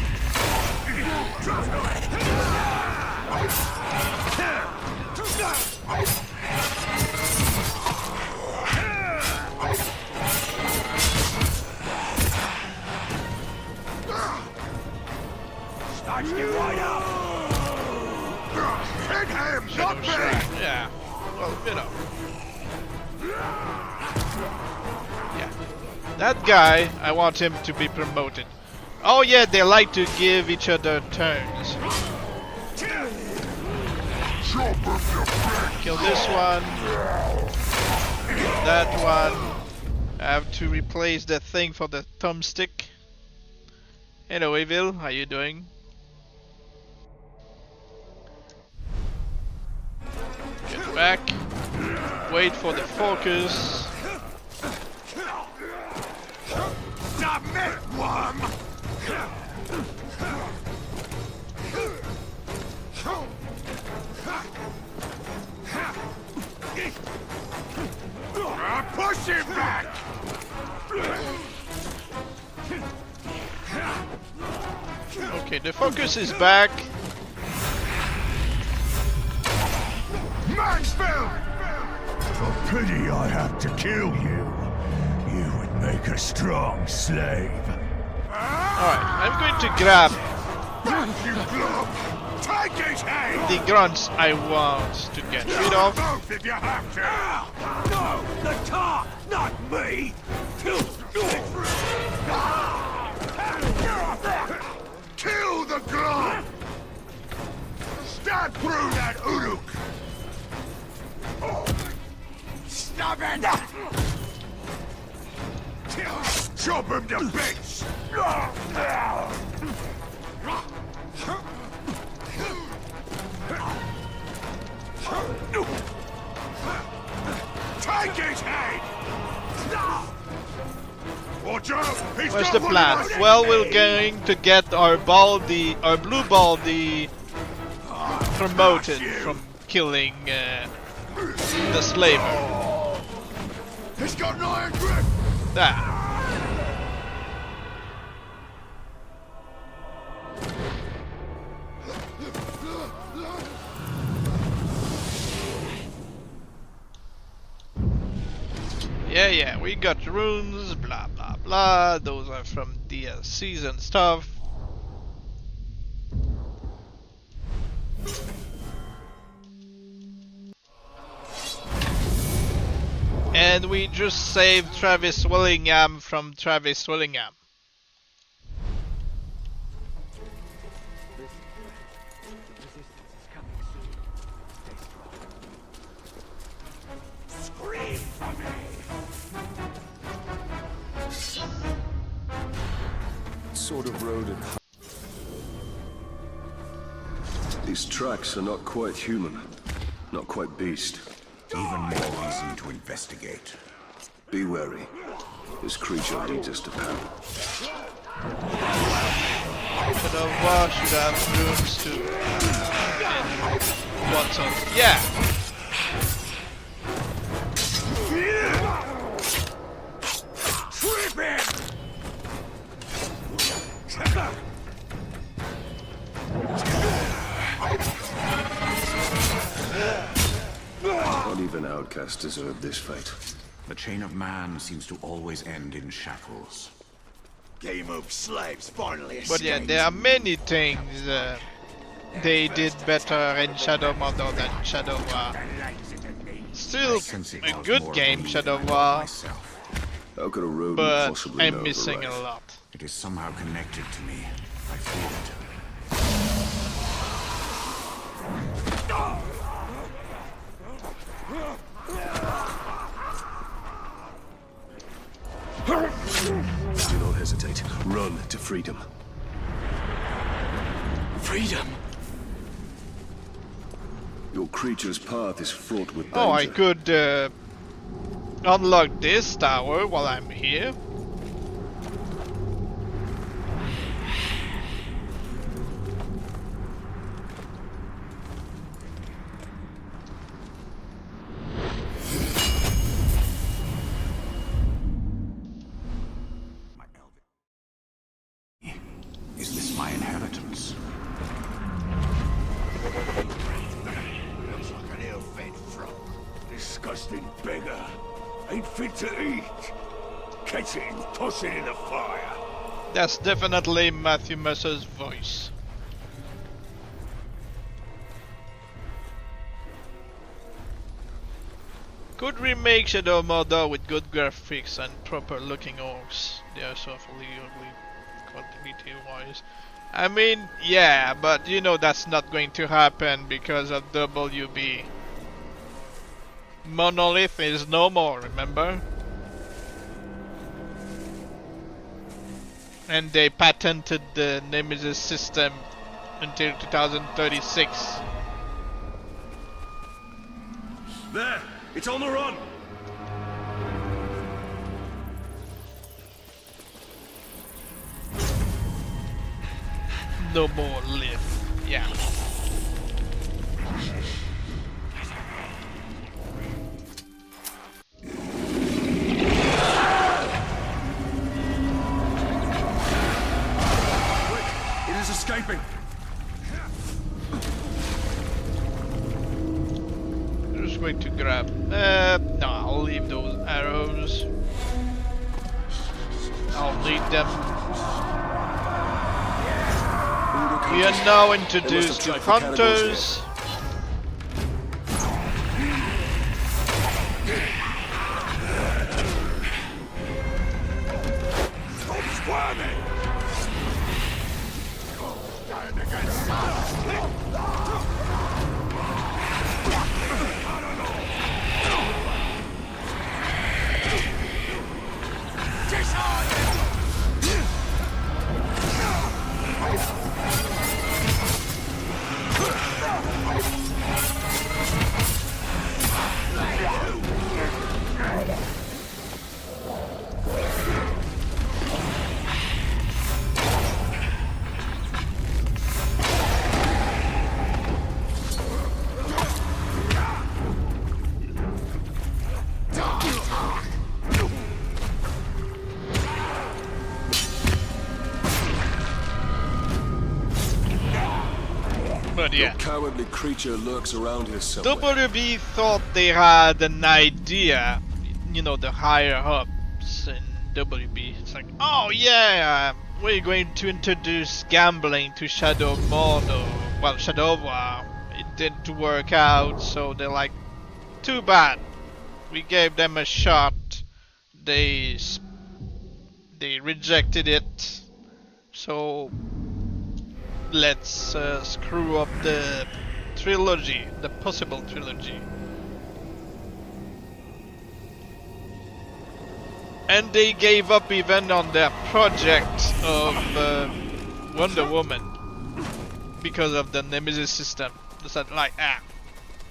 Snatched it right up. Hit him! Not me! Yeah, well, you know. Yeah. That guy, I want him to be promoted. Oh yeah, they like to give each other turns. Kill this one. That one. I have to replace that thing for the thumbstick. Hello Evil, how you doing? Get back. Wait for the focus. Submit, worm! Sit back! Okay, the focus is back. Maxville! For pity I have to kill you. You would make a strong slave. Alright, I'm going to grab You glove! Take his head! the grunts I want to get rid of. Both if you have to! No, the car, not me. Kill the glove! Stab through that Uruk! Stop it! Chop him to bits! Take his head! Watch out! He's What's got the one plan? of those- Well, we're going to get our blue baldy promoted from killing the slaver. He's got an iron grip! Ah. Yeah, we got runes, blah blah blah. Those are from DLCs and stuff. And we just saved Travis Willingham from Travis Willingham. Scream for me! Sort of road. These tracks are not quite human, not quite beast. Even more reason to investigate. Be wary. This creature leads us to power. Should have runes too. What's up? Yeah. Trip him! Not even outcasts deserve this fate. The chain of man seems to always end in shackles. Game of slaves finally But yeah, escaped. there are many things they did better in Shadow Mother than Shadow War. Still Sense it a was good more game, of a Shadow than War, myself. How could a road but possibly know I'm the missing right? a lot. It is somehow connected to me. I feel it. Do not hesitate. Run to freedom. Freedom. Your creature's path is fraught with danger. Oh, I could unlock this tower while I'm here. Is this my inheritance? Looks like an ill-fed frog. Disgusting beggar. Ain't fit to eat. Catch it and toss it in the fire. That's definitely Matthew Mercer's voice. Could remake Shadow Mother with good graphics and proper looking orcs. They are so fully ugly quality wise. I mean, yeah, but you know that's not going to happen because of WB. Monolith is no more, remember? And they patented the Nemesis system until 2036. There! It's on the run! No more live. Yeah. escaping. I'm just going to grab. No, I'll leave those arrows. I'll need them. We are now introduced to hunters. But yeah, Cowardly creature lurks around here somewhere. WB thought they had an idea, you know, the higher ups in WB. It's like, oh yeah, we're going to introduce gambling to Shadow Mordor. Well, Shadow War. It didn't work out, so they're like, too bad. We gave them a shot. They rejected it. So let's screw up the trilogy, the possible trilogy. And they gave up even on their project of Wonder Woman because of the Nemesis system. They said like,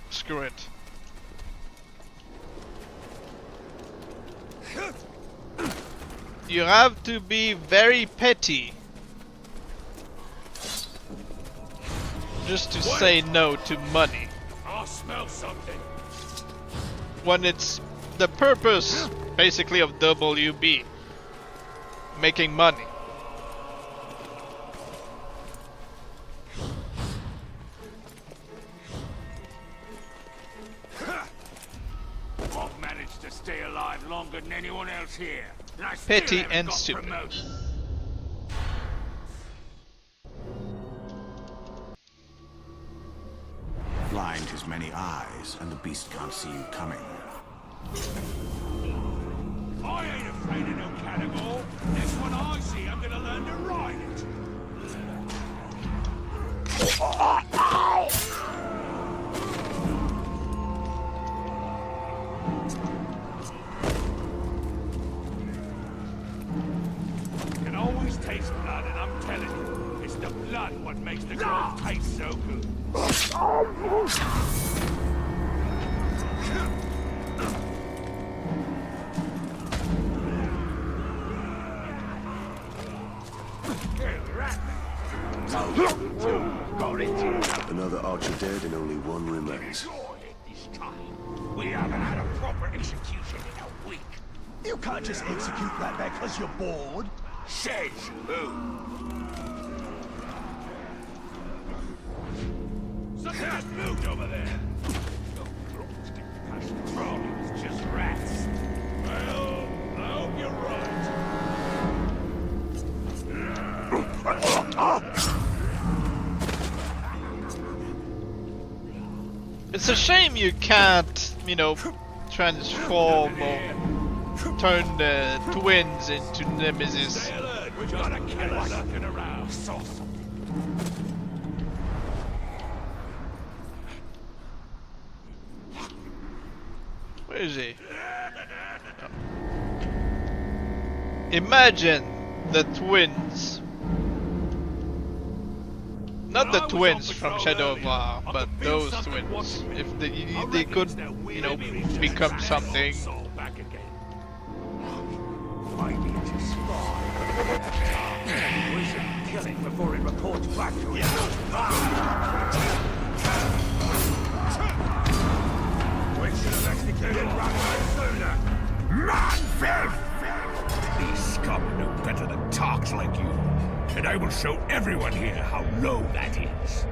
screw it. You have to be very petty just to say no to money. I smell something. When it's the purpose, basically, of WB. Making money. I've managed to stay alive longer than anyone else here. And I Petty still haven't and got stupid. promoted. Blind his many eyes, and the beast can't see you coming. I ain't afraid of no cannibal. Next one I see, I'm gonna learn to ride it. Can always taste blood, and I'm telling you, it's the blood what makes the girl taste so good. Another archer dead and only one remains. We haven't had a proper execution in a week. You can't just execute that back because you're bored. Says who? Something just moved over there. Probably was just rats. Well, I hope you're right. It's a shame you can't, you know, transform or turn the twins into Nemesis. We got a killer lurking around. Where is he? Imagine the twins. Not the twins from Shadow of War, but those twins. If they could, you know, become something. Maybe it's a spy. We should kill it before it reports back to us. We should have executed Ragnar sooner. Man, Viv! These scum know better than talks like you. and I will show everyone here how low that is.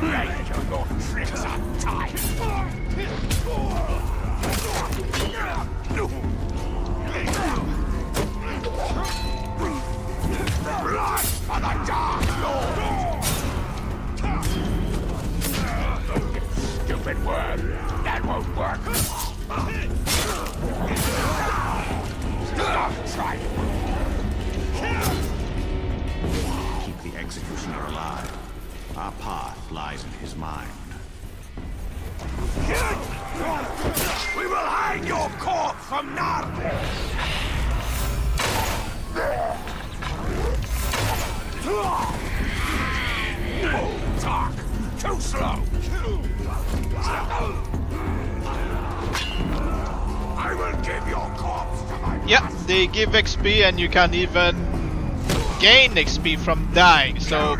Major, your tricks are tight. Blood for the Dark Lord! Stupid worm, that won't work. Stop trying. Keep the executioner alive. Our path lies in his mind. We will hang your corpse from Narvik! Oh, Doc! Too slow! I will give your corpse to my Yeah, they give XP and you can even gain XP from dying, so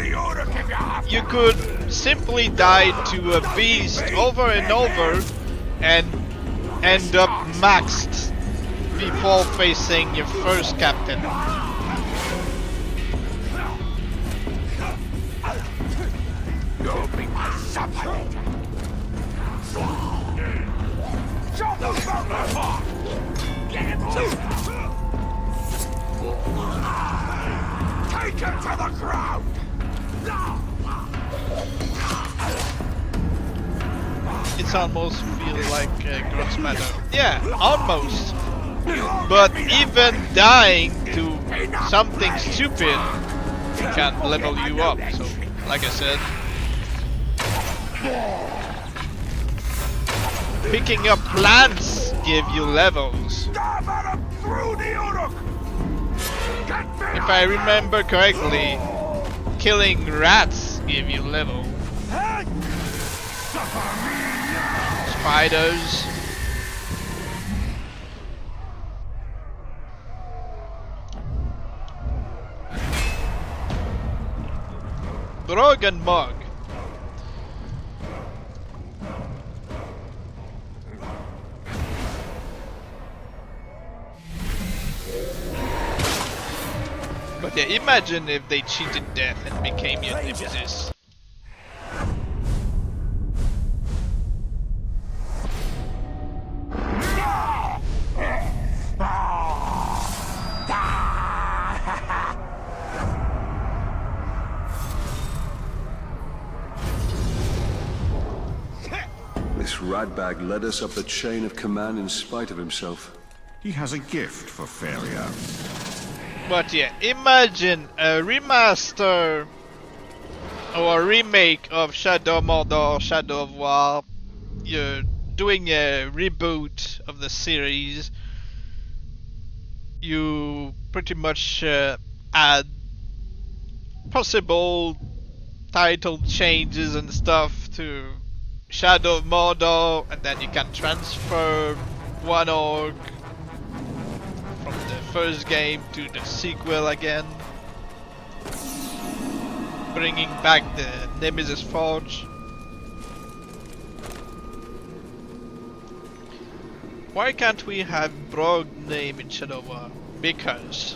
you could simply die to a beast over and over and end up maxed before facing your first captain. You'll be my subject! Shut the fuck up! Get him too! Take him to the ground! It's almost feels like gross matter. Yeah, almost. But even dying to something stupid can level you up. So, like I said, picking up plants give you levels. If I remember correctly, killing rats give you level. Spiders. Drog and Mug. But yeah, imagine if they cheated death and became your nemesis. This ratbag led us up the chain of command in spite of himself. He has a gift for failure. But yeah, imagine a remaster or a remake of Shadow of Mordor, Shadow of War. You're doing a reboot of the series. You pretty much add possible title changes and stuff to Shadow of Mordor, and then you can transfer one orc from the first game to the sequel again, bringing back the Nemesis Forge. Why can't we have Brog name in Shadow of War? Because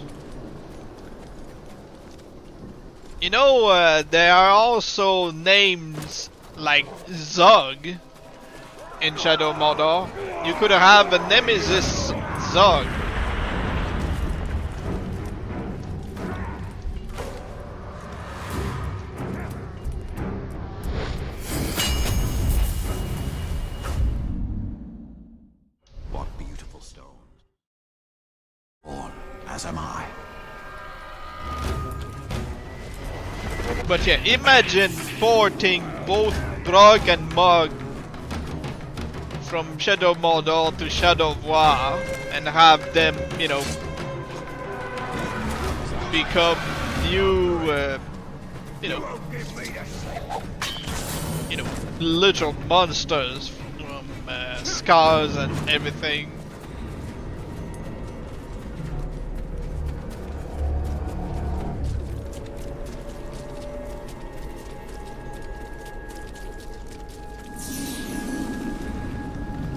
you know there are also names like Zog in Shadow of Mordor. You could have a Nemesis Zog. What beautiful stones. Born, as am I. But yeah, imagine porting both Drog and Mug from Shadow of Mordor to Shadow of War and have them, you know, become new, literal monsters from scars and everything.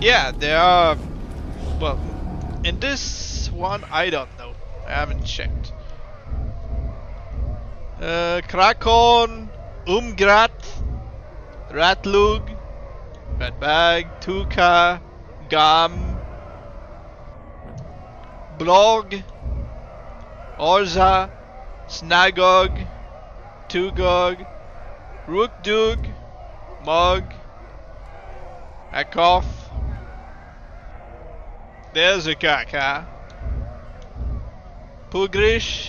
Yeah, there are. Well, in this one, I don't know. I haven't checked. Krakon, Umgrat, Ratlug, Ratbag, Tuka, Gam, Blog, Orza, Snagog, Tugog, Rukdug, Mog, Akoff. There's a Kaka. Pugrish,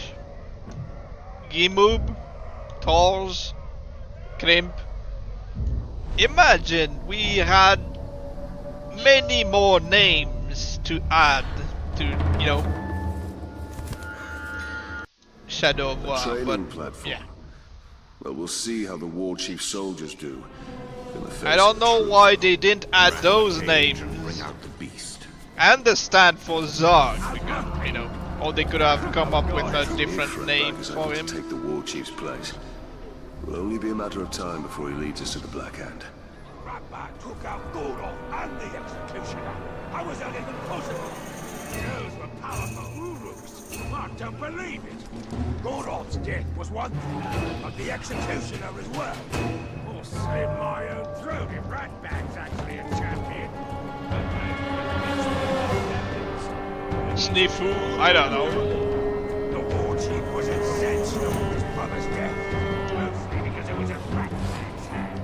Gimub, Tors, Crimp. Imagine we had many more names to add to, you know, Shadow of War, Training but platform. yeah. Well, we'll see how the war chief soldiers do. in the face I don't of the know truth. why they didn't add those names. Bring out the beast. And the stand for Zog, because, you know, or they could have come up with a If different name Ratbag is for able him. to take the war chief's place. It will only be a matter of time before he leads us to the Black Hand. Ratbag took out Gordon and the Executioner. I was not even possible. Those were powerful Urus. I don't believe it. Gordon's death was one thing, but the Executioner as well. I'll save my own throat if Ratbag's actually a champion. Snifu, I don't know. The war chief was incensed over his brother's death, mostly because it was in Ratbag's hand.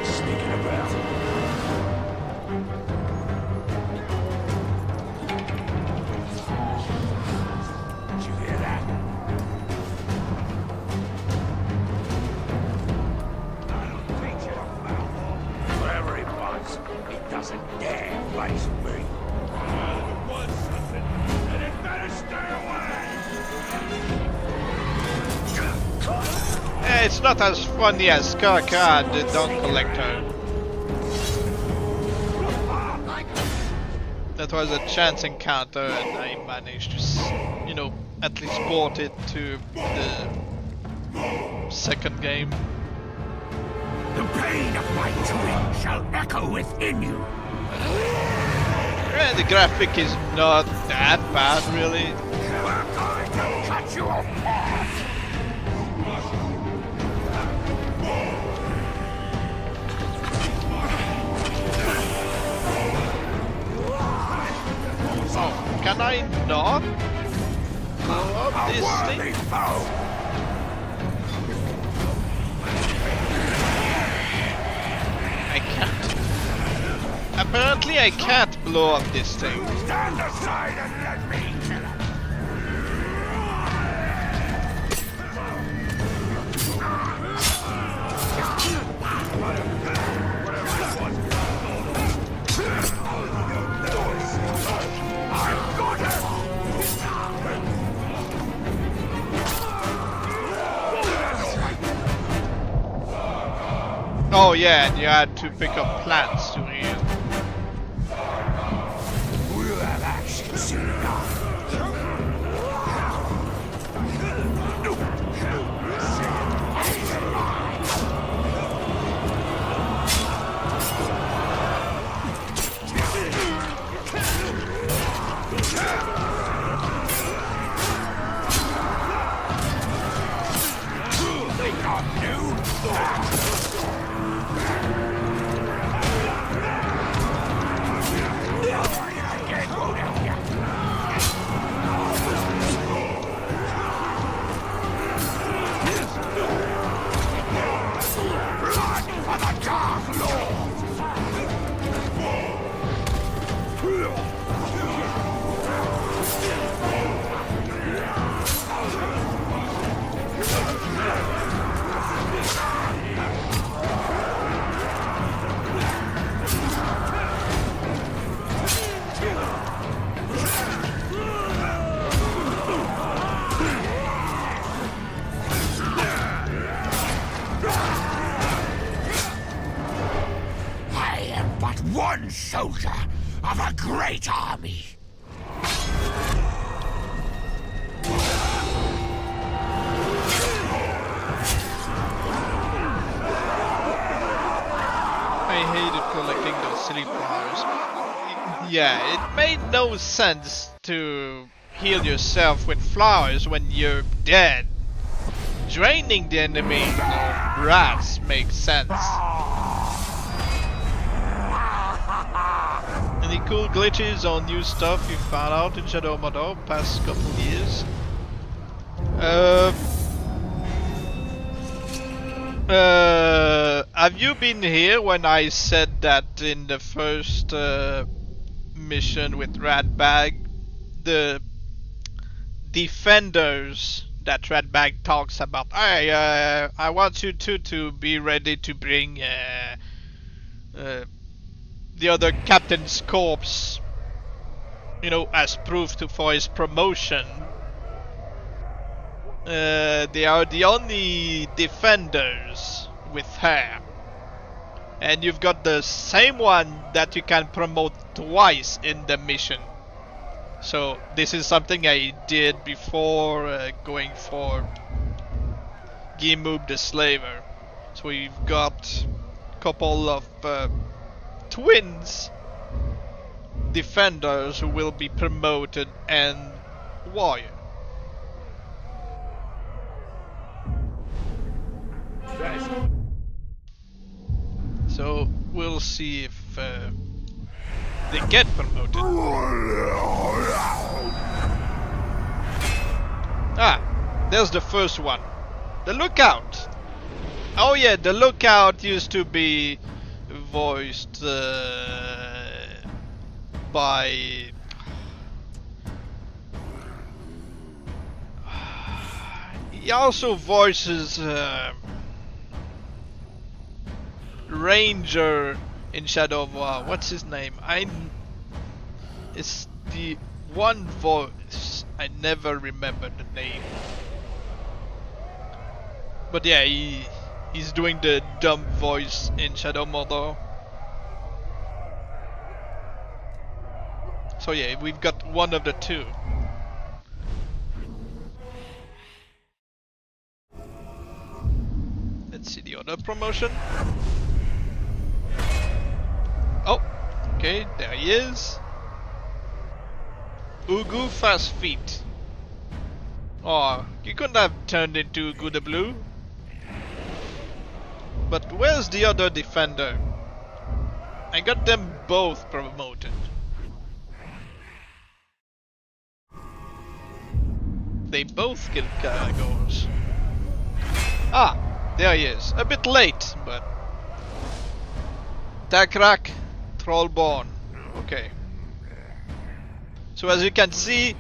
Sneaking about. Did you hear that? I don't think you're a foul. Wherever he was, he doesn't dare face me. Well, it was something, and it better stay away! It's not as funny as Kaka, the Dawn Collector. That was a chance encounter and I managed to, you know, at least port it to the second game. The pain of my twin shall echo within you. The graphic is not that bad, really. We're going to cut you apart! Oh, can I not blow up this thing? I can't. Apparently I can't blow up this thing. Stand aside and let me kill him! I've got him! Oh yeah, and you had to pick up plants to heal. We'll have action soon enough. Think I'm new? Again won't help ya. Blood for the Dark Lord! I am but one soldier of a great army. hated collecting those silly flowers. Yeah, it made no sense to heal yourself with flowers when you're dead. Draining the enemy of rats makes sense. Any cool glitches or new stuff you found out in Shadow Mordor past couple years? Have you been here when I said that in the first mission with Ratbag, the defenders that Ratbag talks about? I want you two to be ready to bring the other captain's corpse, you know, as proof for his promotion. They are the only defenders with hair. And you've got the same one that you can promote twice in the mission. So this is something I did before going for Gimub the Slaver. So we've got a couple of twins defenders who will be promoted and warrior. So we'll see if they get promoted. Ah, there's the first one. The lookout. Oh yeah, the lookout used to be voiced by he also voices Ranger in Shadow of War. What's his name? It's the one voice I never remember the name. But yeah, he's doing the dumb voice in Shadow Mordor. So yeah, we've got one of the two. Let's see the other promotion. Oh, okay, there he is. Ugu Fast Feet. Oh, you couldn't have turned into Ugu the Blue. But where's the other defender? I got them both promoted. They both killed Karagors. Ah, there he is. A bit late, but... Takrak, Trollborn. Okay. So as you can see,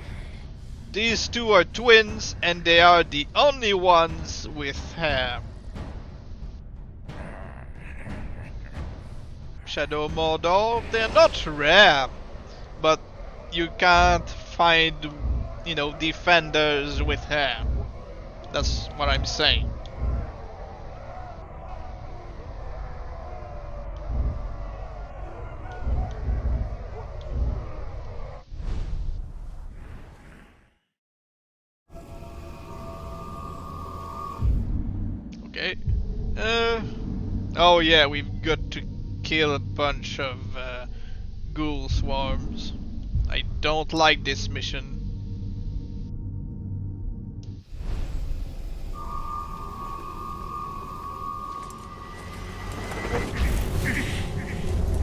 these two are twins and they are the only ones with hair. Shadow Mordor, they're not rare, but you can't find, you know, defenders with hair. That's what I'm saying. Okay. Oh yeah, we've got to kill a bunch of ghoul swarms. I don't like this mission.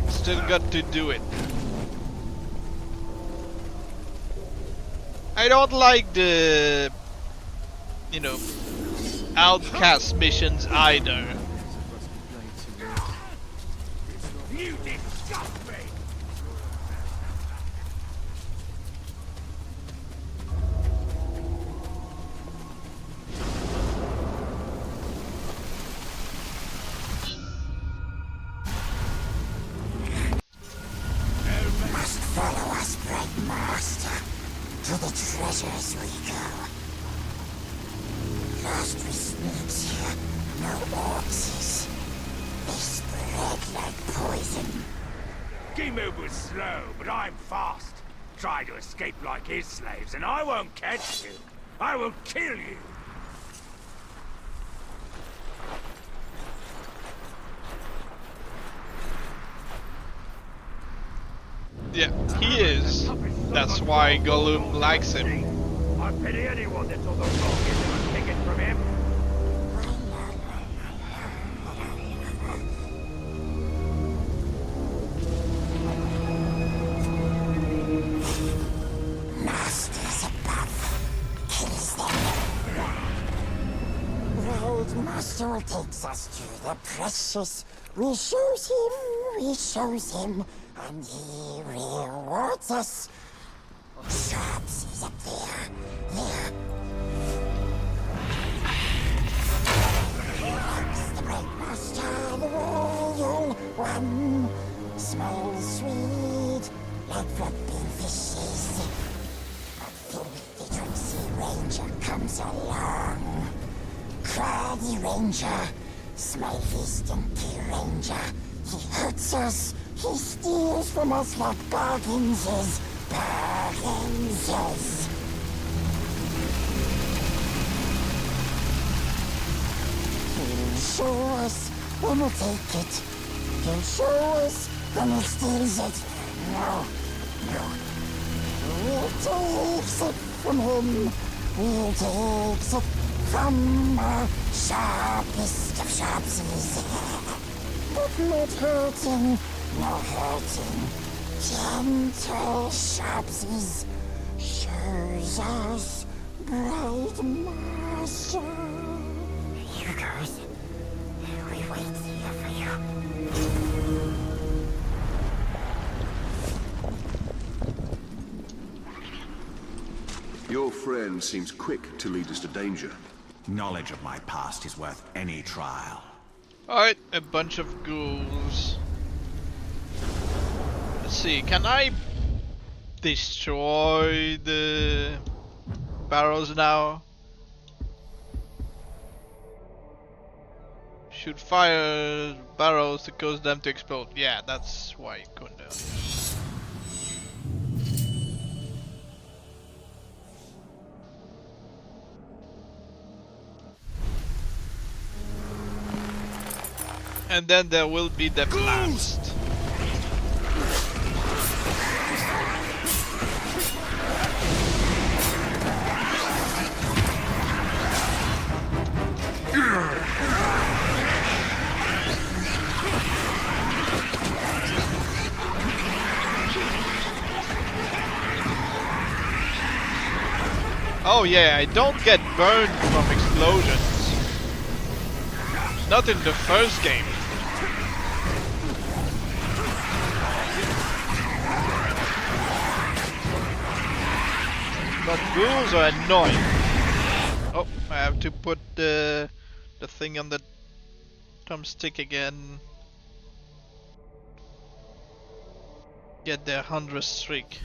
Still got to do it. I don't like the, you know, outcast missions either. You disgust me! Must follow us, Great Master. To the treasures we go. Last resistance here, no orcs. They spread like poison. Gimub was slow, but I'm fast. Try to escape like his slaves, and I won't catch you. I will kill you. Yeah, he is. That's why Gollum likes him. I pity anyone that does a wrong and take it from him. Masters above kills them. Right, Master will take us to the precious. We shows him, and he rewards us. Sharps is up there. Likes the bright master, the royal one. Smells sweet, like flopping fishes. A filthy tricksy ranger comes along. Craggy ranger, smelly stinky ranger. He hurts us, he steals from us like bargains is. He'll show us, then we'll take it. He'll show us, then we'll steal it. No. We'll take it from him. We'll take it from our sharpest of sharpsies. But not hurting, no hurting. Gentle Sharpsies shows us bright master. You guys, we wait here for you. Your friend seems quick to lead us to danger. Knowledge of my past is worth any trial. Alright, a bunch of ghouls. Let's see, can I destroy the barrels now? Should fire barrels to cause them to explode. Yeah, that's why I couldn't do it. And then there will be the blast. Oh yeah, I don't get burned from explosions. Not in the first game. But ghouls are annoying. Oh, I have to put the thing on the thumbstick again. Get the 100th streak.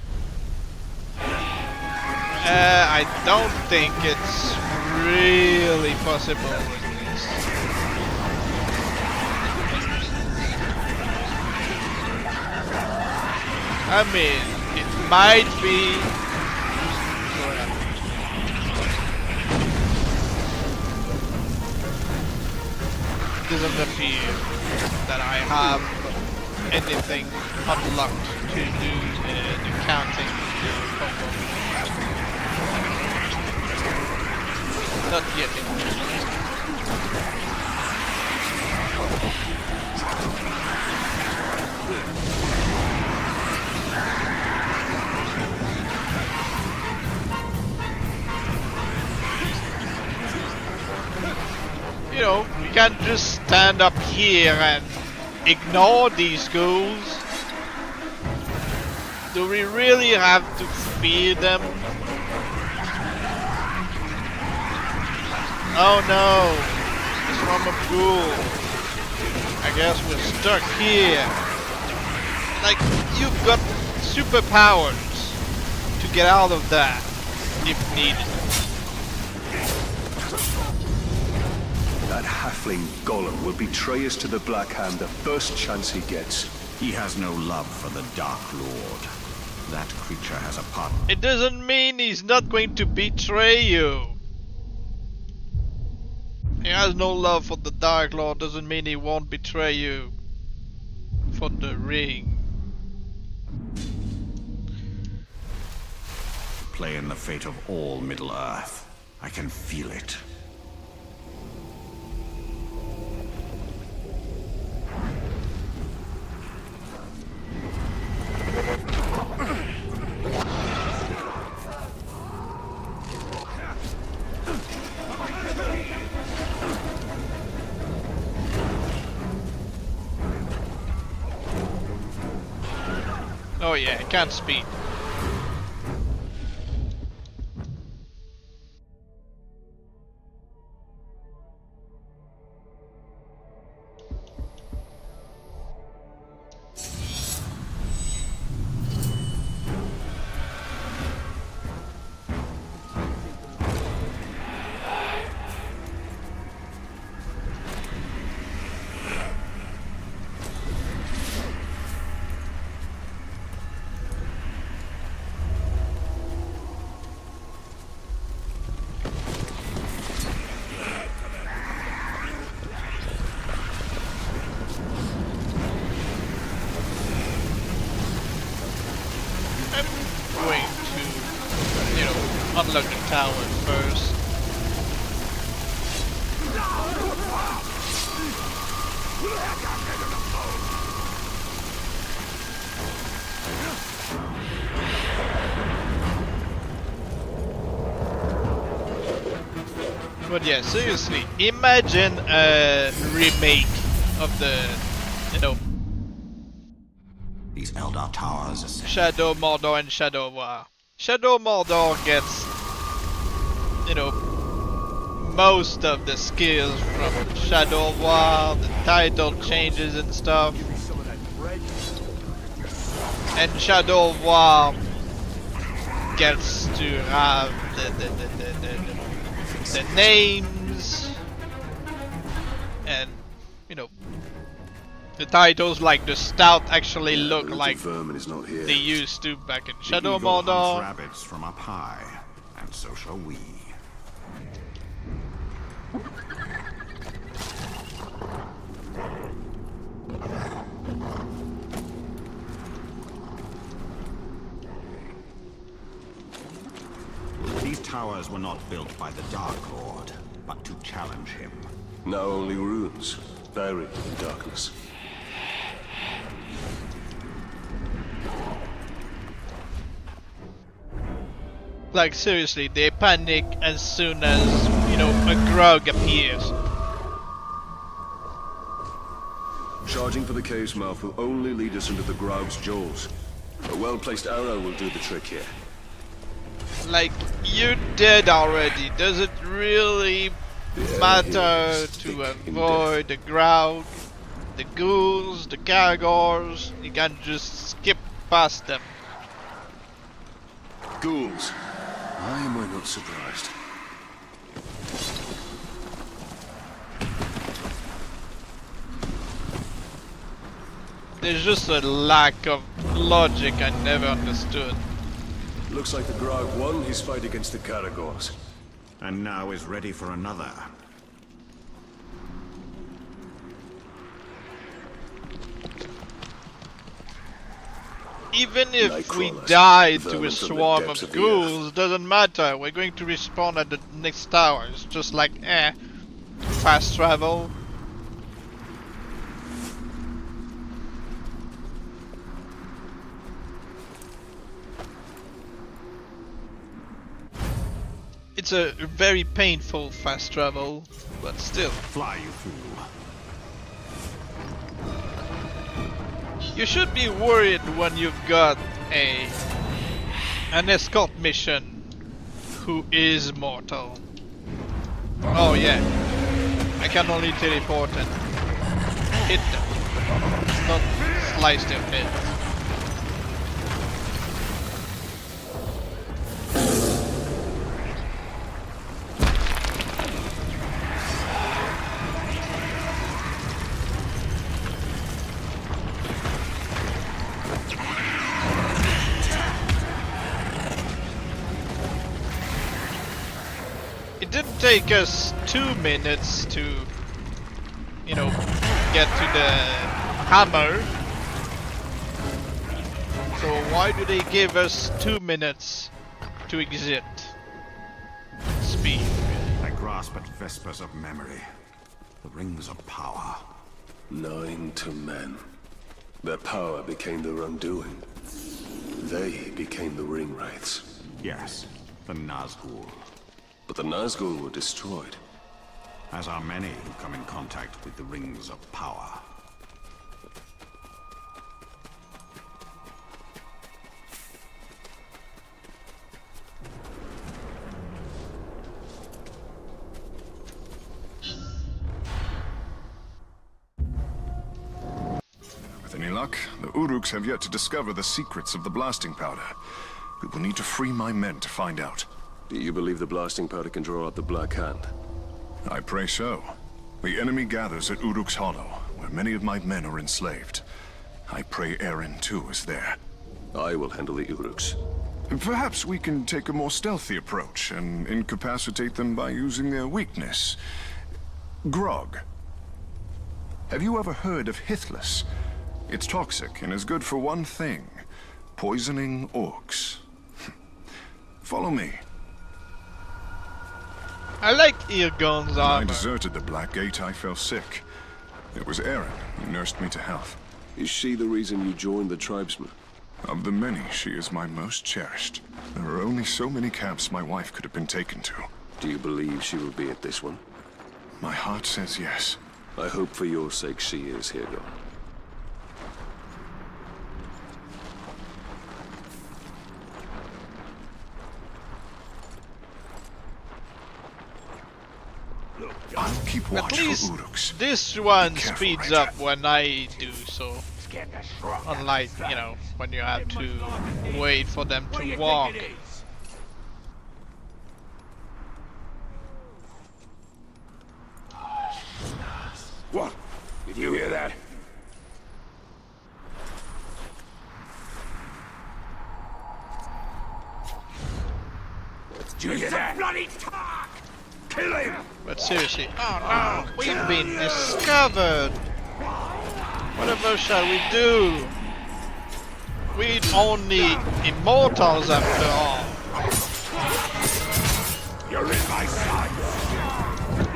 I don't think it's really possible in this. I mean, it might be. Doesn't appear that I have anything unlocked to do the counting combo. Not yet. You know, we can't just stand up here and ignore these ghouls. Do we really have to fear them? Oh no! The swarm of ghouls. I guess we're stuck here. Like, you've got superpowers to get out of that if needed. That halfling Gollum will betray us to the Black Hand the first chance he gets. He has no love for the Dark Lord. That creature has a part. It doesn't mean he's not going to betray you. He has no love for the Dark Lord, doesn't mean he won't betray you for the ring. play in the fate of all Middle-earth. I can feel it. Oh yeah, I can't speed. Going to, you know, unlock the tower first. But yeah, seriously, imagine a remake of the, you know, These Eldar towers are Shadow Mordor and Shadow War. Shadow Mordor gets, you know, most of the skills from Shadow War, the title changes and stuff. And Shadow War gets to have the names and, you know, the titles like the Stout actually look like Vermin is not here. they used to back in The Shadow eagle hunts Mordor. rabbits from up high, and so shall we. These towers were not built by the Dark Lord, but to challenge him. Now only ruins, buried in darkness. Like seriously, they panic as soon as, you know, a grog appears. Charging for the cave's mouth will only lead us into the Graug's jaws. A well-placed arrow will do the trick here. Like, you're dead already. Does it really matter to avoid the Graug, the ghouls, the Caragors? You can just skip past them. Ghouls. Why am I not surprised? There's just a lack of logic I never understood. Looks like the Graug won his fight against the Caragors. And now is ready for another. Even if we Nightcrawlers, die to vermin a from the swarm depths of of the ghouls, doesn't matter. We're going to respawn at the next tower. It's just like, fast travel. It's a very painful fast travel, but still. Fly, you fool. You should be worried when you've got an escort mission who is mortal. Oh yeah, I can only teleport and hit them, not slice their heads. It didn't take us 2 minutes to, you know, get to the hammer. So why do they give us 2 minutes to exit speed. I grasp at vespers of memory. The rings of power. 9 to men. Their power became their undoing. They became the ring wraiths. Yes, the Nazgul. But the Nazgul were destroyed. As are many who come in contact with the rings of power. With any luck, the Uruks have yet to discover the secrets of the blasting powder. We will need to free my men to find out. Do you believe the blasting powder can draw out the Black Hand? I pray so. The enemy gathers at Uruk's Hollow, where many of my men are enslaved. I pray Eren, too, is there. I will handle the Uruks. Perhaps we can take a more stealthy approach and incapacitate them by using their weakness. Grog. Have you ever heard of Hithless? It's toxic and is good for one thing. Poisoning orcs. Follow me. I like Irgon's When I armor. deserted the Black Gate, I fell sick. It was Eren who nursed me to health. Is she the reason you joined the tribesmen? Of the many, she is my most cherished. There are only so many camps my wife could have been taken to. Do you believe she will be at this one? My heart says yes. I hope for your sake she is, Hirgon. I'll keep watch At least for Uruks. this one Be careful, speeds Ranger. up when I do so. Scared the shrug. Unlike, you know, when you have to wait for them What do to you walk. think it is? What? Did you hear that? Did you hear that? Bloody talk! Kill him! But seriously, oh no, we've been discovered! Whatever shall we do? We only immortals after all. You're in my sights!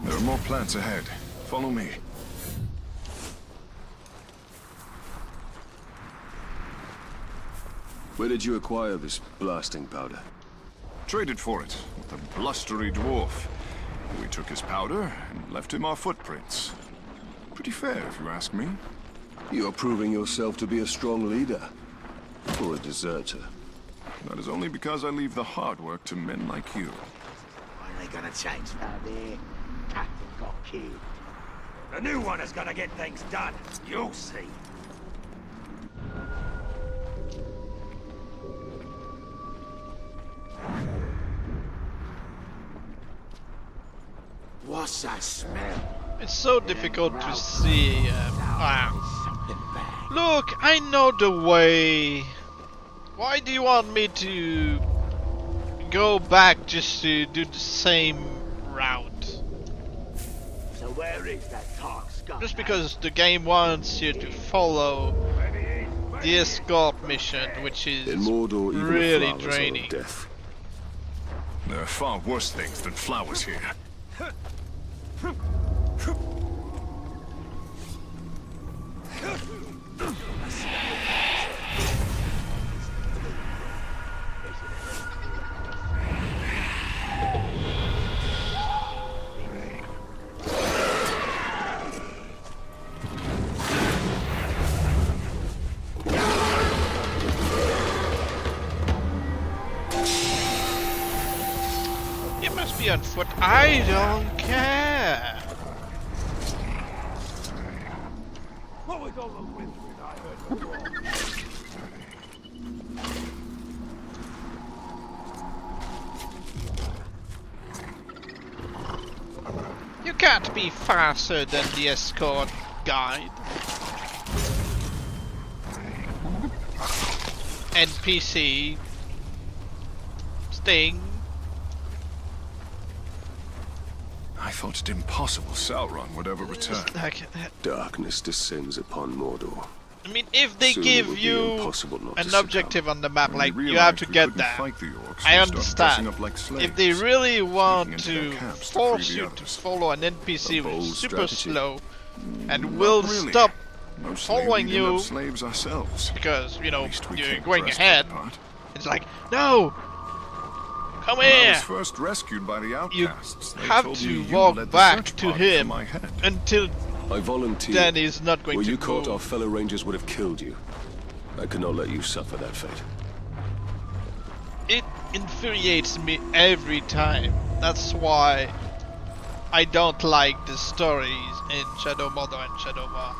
There are more plants ahead. Follow me. Where did you acquire this blasting powder? Traded for it with a blustery dwarf. We took his powder and left him our footprints. Pretty fair, if you ask me. You're proving yourself to be a strong leader. Or a deserter. That is only because I leave the hard work to men like you. Are they gonna change that there? Captain got killed. The new one is gonna get things done. You'll see. What's that smell? It's so difficult to see. Look, I know the way. Why do you want me to go back just to do the same route? So where is that talk, Scott? Just because the game wants you to follow the escort mission, which is In Mordor, even really the flowers are draining. of death. There are far worse things than flowers here. You must be on foot. I don't care. What with all the whispering I heard before? can't be faster than the escort guide. NPC Sting. I thought it impossible Sauron would ever return. Like, Darkness descends upon Mordor. I mean, if they Soon it give will be you impossible not to an succumb. objective on the map, When like we you have realized to we get couldn't that, fight the orcs, I we started dressing understand. up like If they slaves, really want sneaking into to their camps to force free the you to others. follow an NPC A bold who's super strategy. slow and Not will really. stop Mostly following we end up you slaves ourselves. because, you At know, least we you're came going dressed for ahead, the part. it's like, no! Come When I here! was first rescued by the You outcasts, they have told to me you walk led the back search to party for him my head. until I volunteer. then he's not going Were to you caught, move. our fellow rangers would have killed you. I cannot let you suffer that fate. It infuriates me every time. That's why I don't like the stories in Shadow Mordor and Shadow War.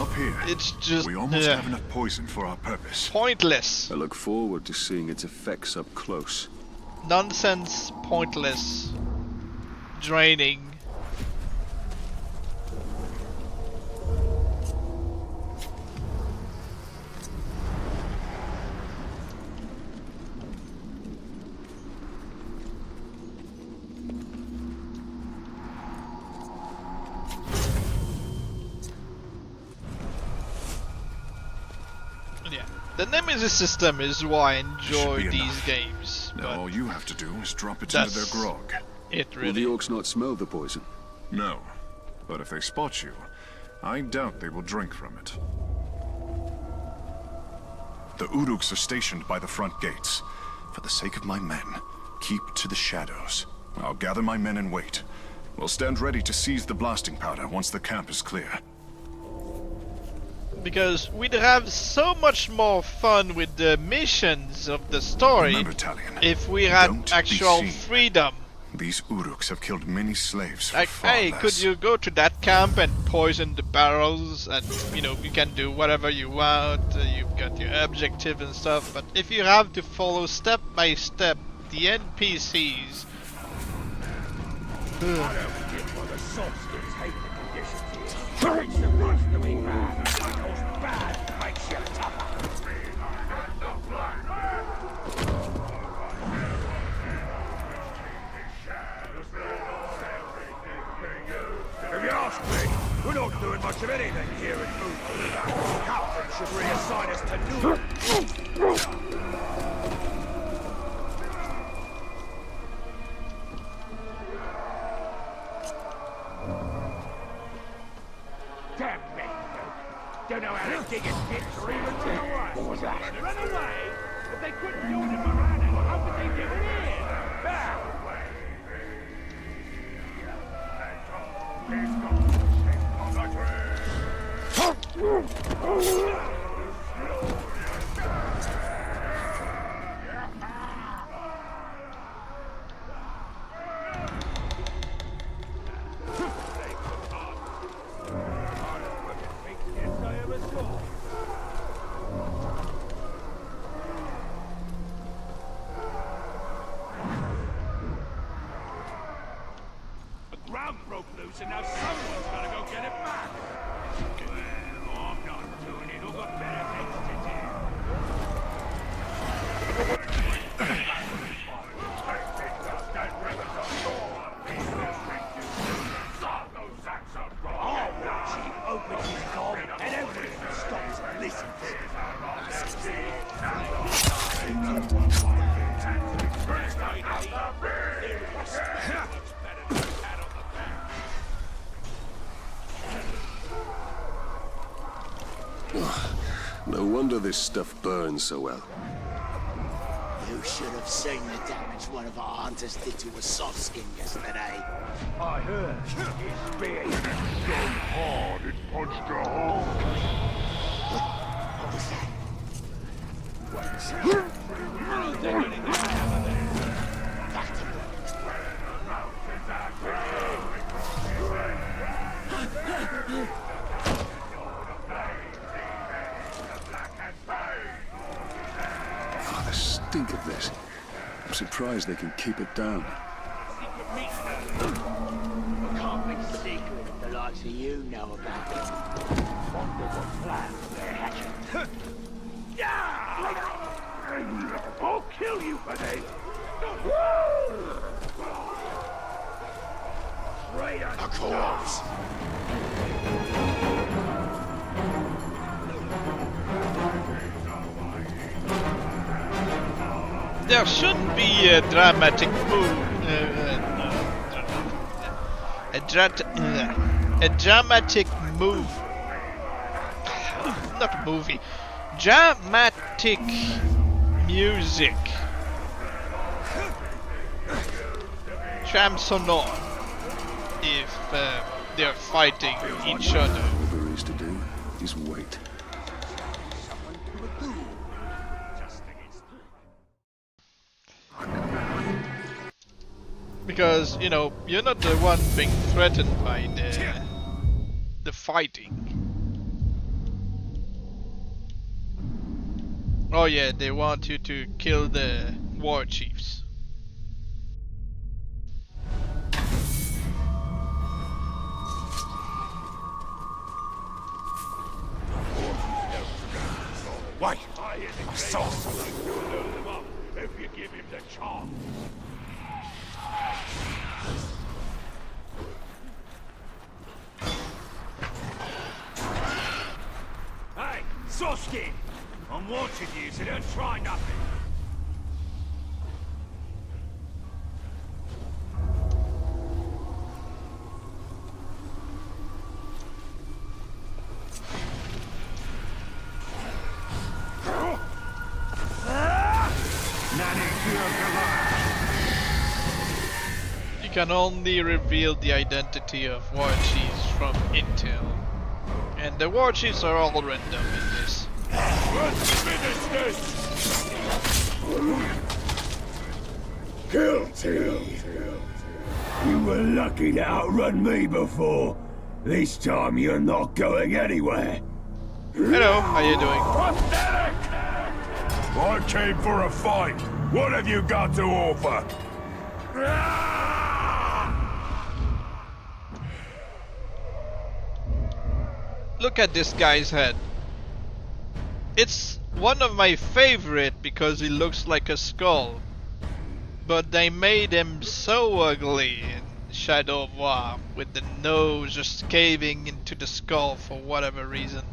Up here, It's just we almost have enough poison for our purpose. pointless. I look forward to seeing its effects up close. Nonsense, pointless, draining. Yeah, the Nemesis system is why I enjoy be these enough. games. Now But all you have to do is drop it into their that's grog. it Will really. the orcs not smell the poison? No, but if they spot you, I doubt they will drink from it. The Uruks are stationed by the front gates. For the sake of my men, keep to the shadows. I'll gather my men and wait. We'll stand ready to seize the blasting powder once the camp is clear. Because we'd have so much more fun with the missions of the story Remember, Talion, if we had don't be actual seen. freedom. These Uruks have killed many slaves for Like, far hey, less. could you go to that camp and poison the barrels and, you know, you can do whatever you want, you've got your objective and stuff, but if you have to follow step by step the NPCs... I don't get why the Saltskins hate the conditions here. It's supposed to be bad. Because bad makes you tougher. If you ask me, we're not doing much of anything here in Moon. Captain should reassign us to new. Damn me, don't know how to dig a ditch or even run away. What was that? Run away? If they couldn't do it in Moran, how could they do it here? Ah. The ground broke loose and now someone's gotta go get it back. Well, I'm not doing it. I've got better things to do. I'll watch him open his gob and everything stops and listens. No wonder this stuff burns so well. You should have seen the damage one of our hunters did to a soft skin yesterday. I heard his spear so hard it punched a hole. What was that? Back to Oh, the stink of this. I'm surprised they can keep it down. Can't make stick. do you know about him? Wonderful plan they're hatching. I'll kill you for this! Traitor! A corpse! There shouldn't be a dramatic move. A dramatic move. Not movie. Dramatic music. Trame sonore. If they're fighting each other. All there is to do is wait. Because, you know, you're not the one being threatened by the fighting. Oh yeah, they want you to kill the war chiefs. Wait! I saw something. You'll load them up if you give him the chance. Hey, Soskin! I'm watching you, so don't try nothing. You can only reveal the identity of war chiefs from intel. And the war chiefs are all random in this. Let's finish this! Guilty! You were lucky to outrun me before. This time you're not going anywhere. Hello, how you doing? Pathetic! I came for a fight. What have you got to offer? Look at this guy's head. It's one of my favorite because he looks like a skull. But they made him so ugly in Shadow of War, with the nose just caving into the skull for whatever reason.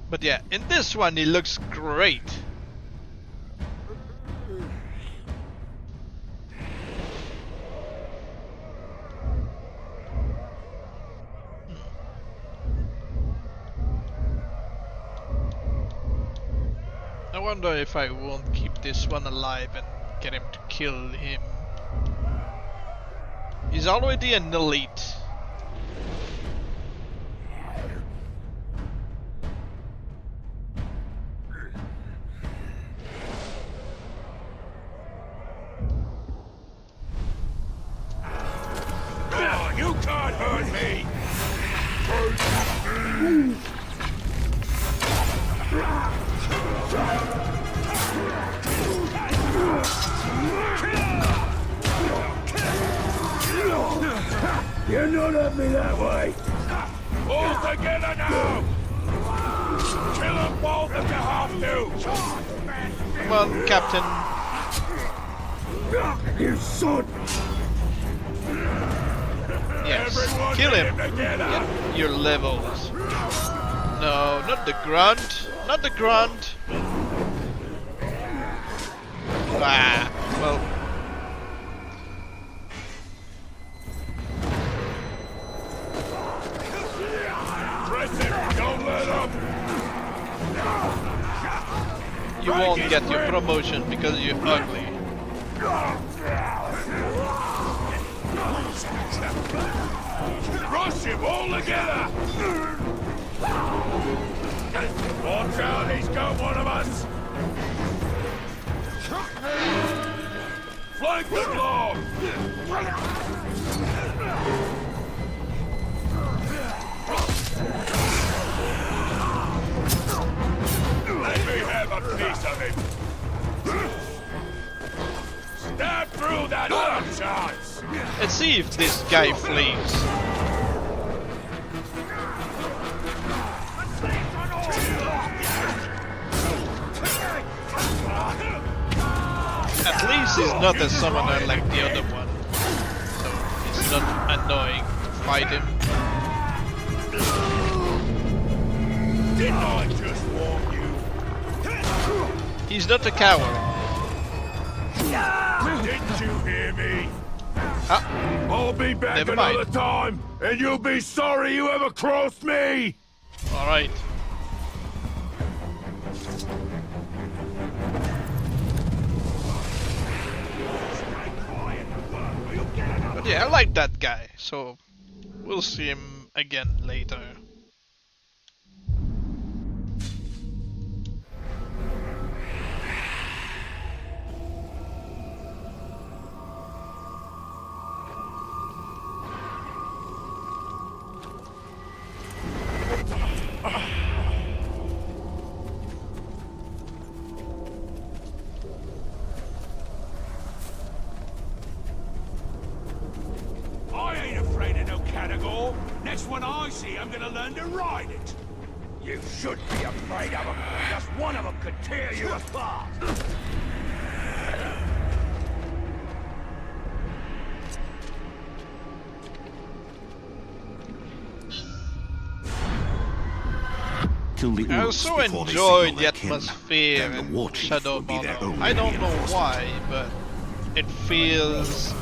But yeah, in this one he looks great. I wonder if I won't keep this one alive and get him to kill him. He's already an elite. Oh, you can't hurt me! You're not at me that way! All together now! Kill them both if you have to! Come on, Captain. You son! Yes, Everyone kill him. together. Get your levels. No, not the grunt. Not the grunt. Ah, well. Press him! Don't let up! You won't get your promotion because you're ugly. Rush him all together! Watch out, he's got one of us! Flank the blob! Let me have a piece of him! Stab through that one chance! It see if this guy flees. At least he's not a summoner like the other one, so it's not annoying to fight him. Didn't I just warn you? He's not a coward. Didn't you hear me? Ah, I'll be back never another mind. time, and you'll be sorry you ever crossed me! Alright. But yeah, I like that guy, so we'll see him again later. I ain't afraid of no category. Next one I see, I'm gonna learn to ride it. You should be afraid of them. Just one of them could tear you apart. Kill the I orcs also before they enjoyed signal the their kin. atmosphere Then the in war chief Shadow will be their Monarch. only I don't know reinforcement. why, but it feels,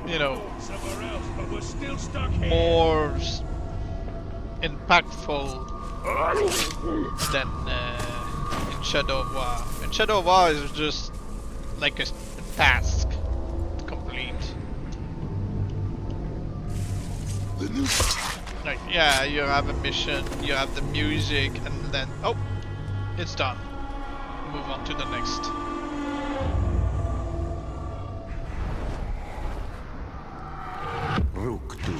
you know, Somewhere else, but we're still stuck here. more impactful than in Shadow of War. In Shadow of War is just like a task complete. Like, yeah, you have a mission, you have the music, and then, oh, it's done. Move on to the next. Rookdug.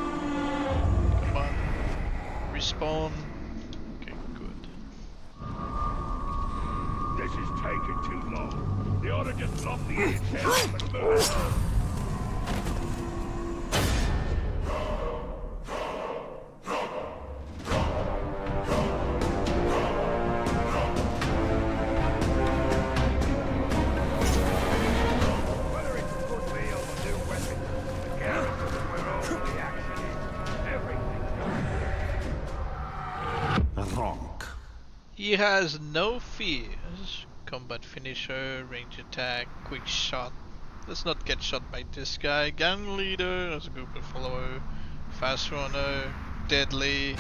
Come on. Respawn. Okay, good. This is taking too long. They ought to just lock the intel and move. Whether it's a good meal or new weapon, the garrison is where all the action is. Everything's Ronk. He has no fears. Combat finisher, range attack, quick shot. Let's not get shot by this guy. Gang leader, as a group of follower. Fast runner, deadly.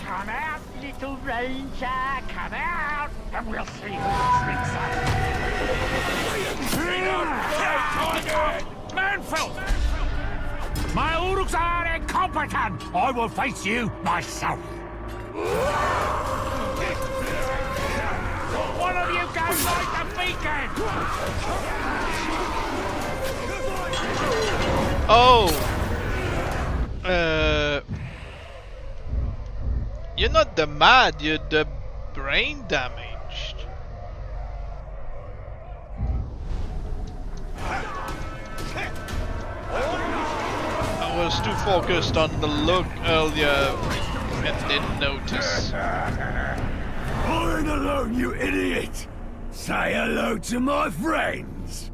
Come out, little ranger, come out, and we'll see who tricks us. Manfield! My Uruks are incompetent! I will face you myself! One of you go light the beacon! Oh! You're not the mad, you're the brain damaged. I was too focused on the look earlier and didn't notice. I ain't alone, you idiot! Say hello to my friends!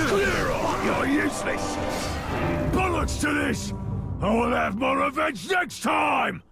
Clear off, you're useless! Bollocks to this! I will have more revenge next time!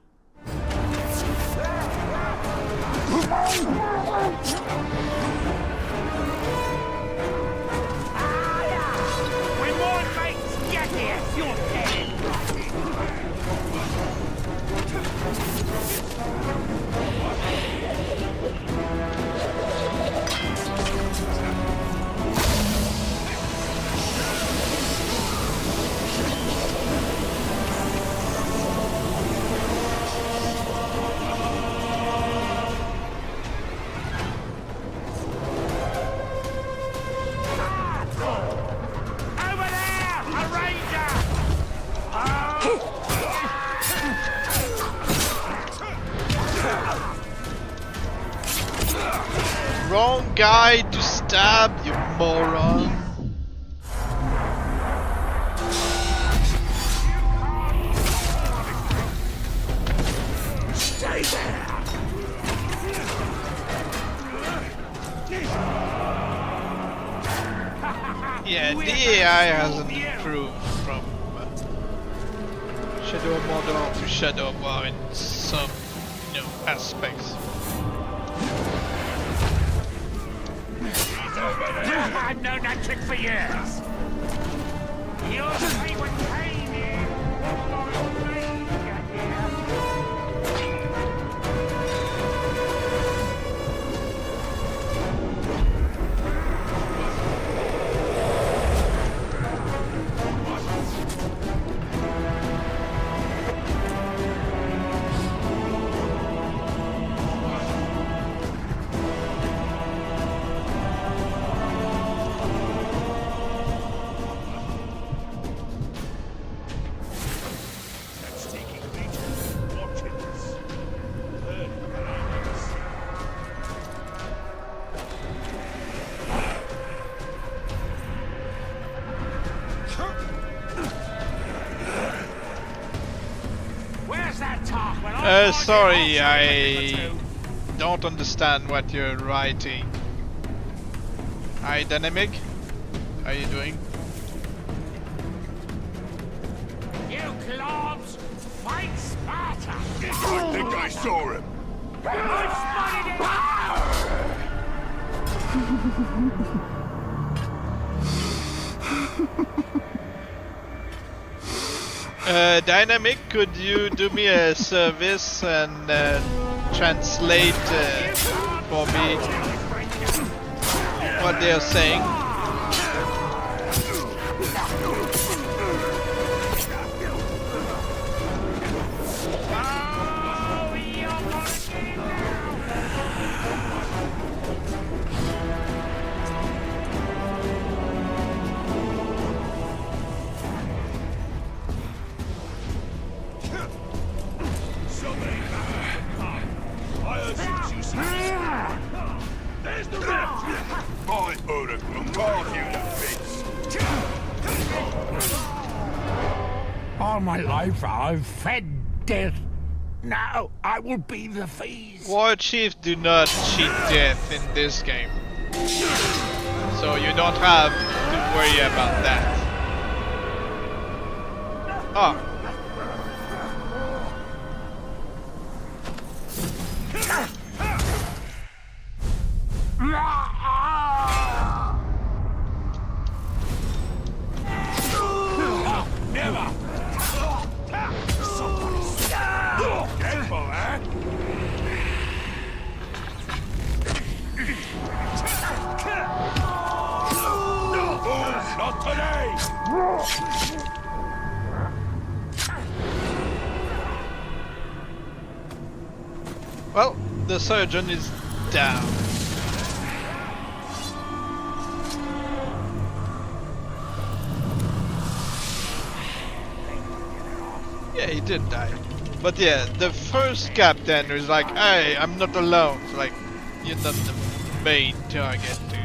guy to stab, you moron. Stay there! Yeah, the AI hasn't improved from Shadow of Mordor to Shadow of War in some, aspects. I've known that trick for years. You'll see what pain is. Sorry, I don't understand what you're writing. Hi, Dynamic. How are you doing? You clods, fight Sparta! I think I saw him. I've spotted it! Dynamic, could you do me a service and translate for me what they are saying? All my life I've fed death. Now I will be the feast. War Chiefs do not cheat death in this game, so you don't have to worry about that. Oh. Never! Careful, eh? Not today! Well, the surgeon is down. Yeah, he did die. But yeah, the first captain was like, hey, I'm not alone. It's like, you're not the main target, dude.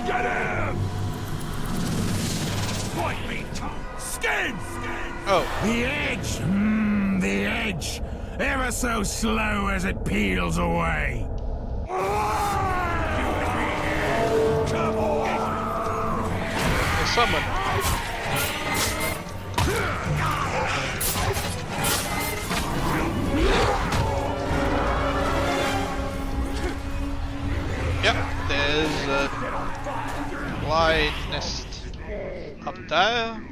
Get him! Point me, Tom. Skin! Oh. The edge! The edge! Ever so slow as it peels away. Come on! The summon. Yep, there's a fly nest up there.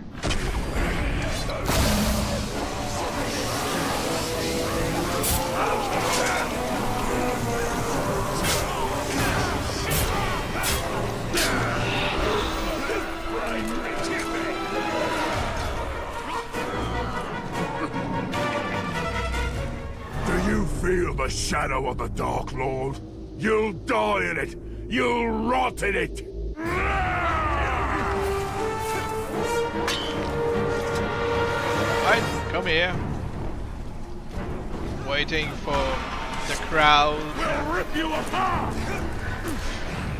Do you feel the shadow of the Dark Lord? You'll die in it! You'll rot in it! Right, come here. Waiting for the crowd. We'll rip you apart!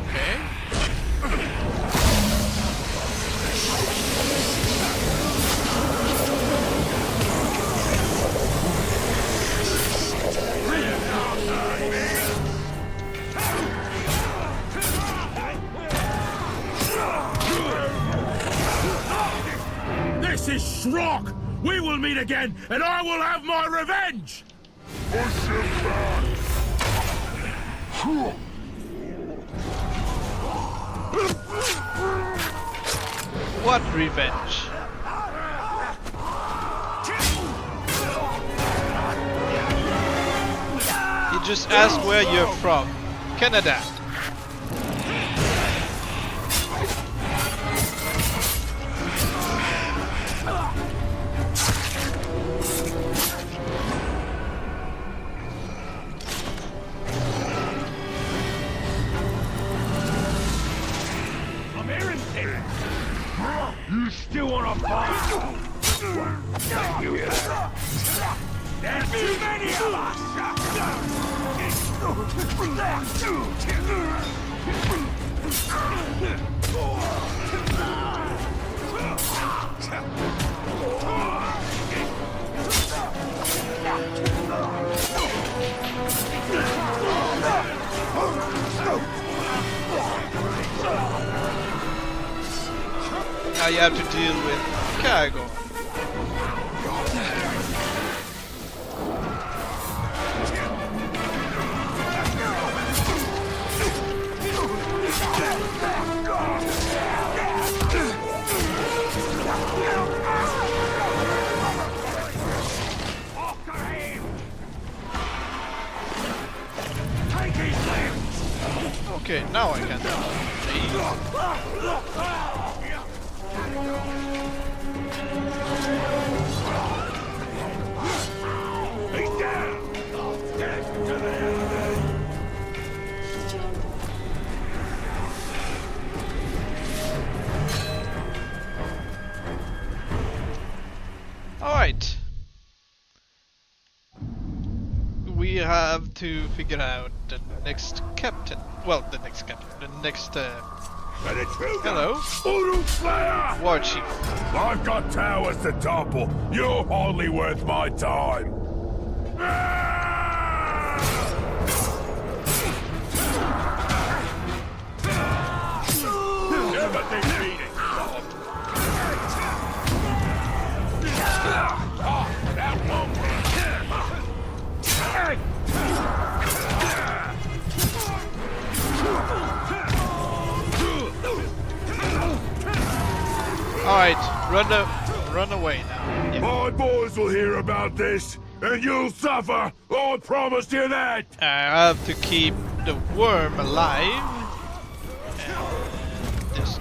Okay. This is Shrock! We will meet again, and I will have my revenge! What revenge? You just ask where you're from. Canada. I'm hearing things! You still wanna fight? You hear that? There's too many of Now you have to deal with cargo. Okay, now I can Alright. We have to figure out the next captain. Well, the next captain. The next, hello? War Chief. I've got towers to topple. You're hardly worth my time. Never think beating. That won't Alright, run away now. Yeah. My boys will hear about this, and you'll suffer! I promised you that! I have to keep the worm alive. And this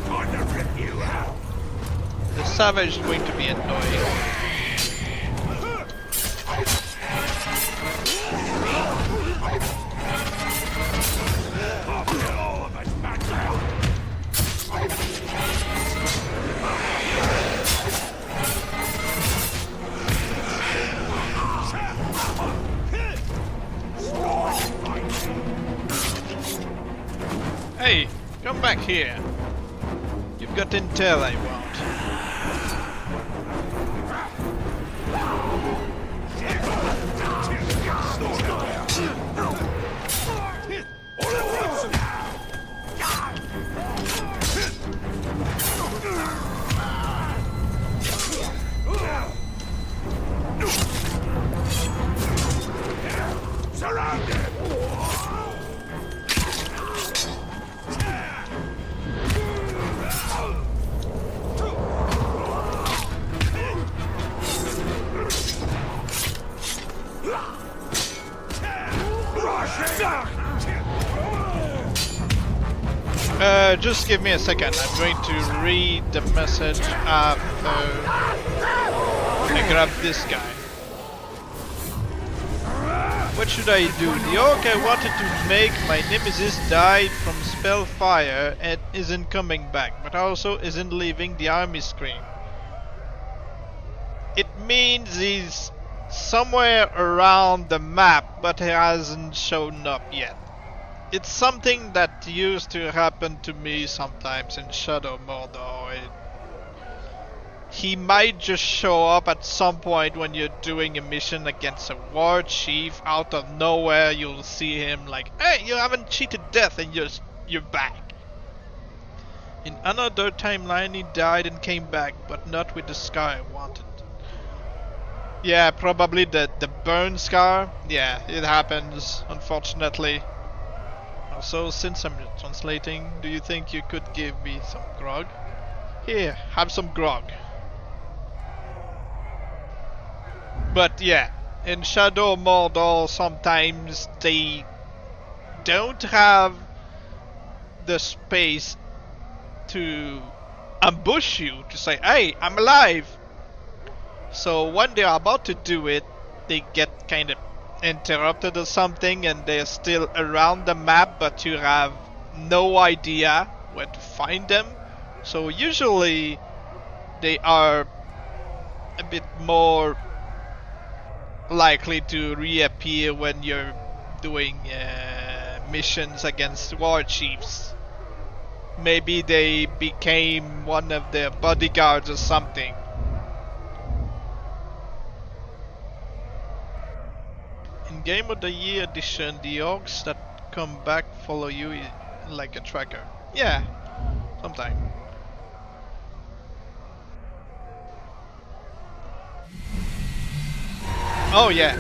Gonna rip you out! the savage is going to be annoying. Hey, come back here. You've got intel I want. Just give me a second. I'm going to read the message after I grab this guy. What should I do? The orc I wanted to make my nemesis died from spell fire and isn't coming back, but also isn't leaving the army screen. It means he's somewhere around the map, but he hasn't shown up yet. It's something that used to happen to me sometimes in Shadow Mordor. He might just show up at some point when you're doing a mission against a war chief. Out of nowhere, you'll see him like, "Hey, you haven't cheated death, and you're back." In another timeline, he died and came back, but not with the scar I wanted. Yeah, probably the burn scar. Yeah, it happens, unfortunately. Also, since I'm translating, do you think you could give me some grog? Here, have some grog. But yeah, in Shadow Mordor, sometimes they don't have the space to ambush you, to say, "Hey, I'm alive!" So when they are about to do it, they get kind of interrupted or something, and they're still around the map, but you have no idea where to find them. So usually they are a bit more likely to reappear when you're doing missions against war chiefs. Maybe they became one of their bodyguards or something. In Game of the Year edition, the orcs that come back follow you like a tracker. Yeah, sometime. Oh yeah,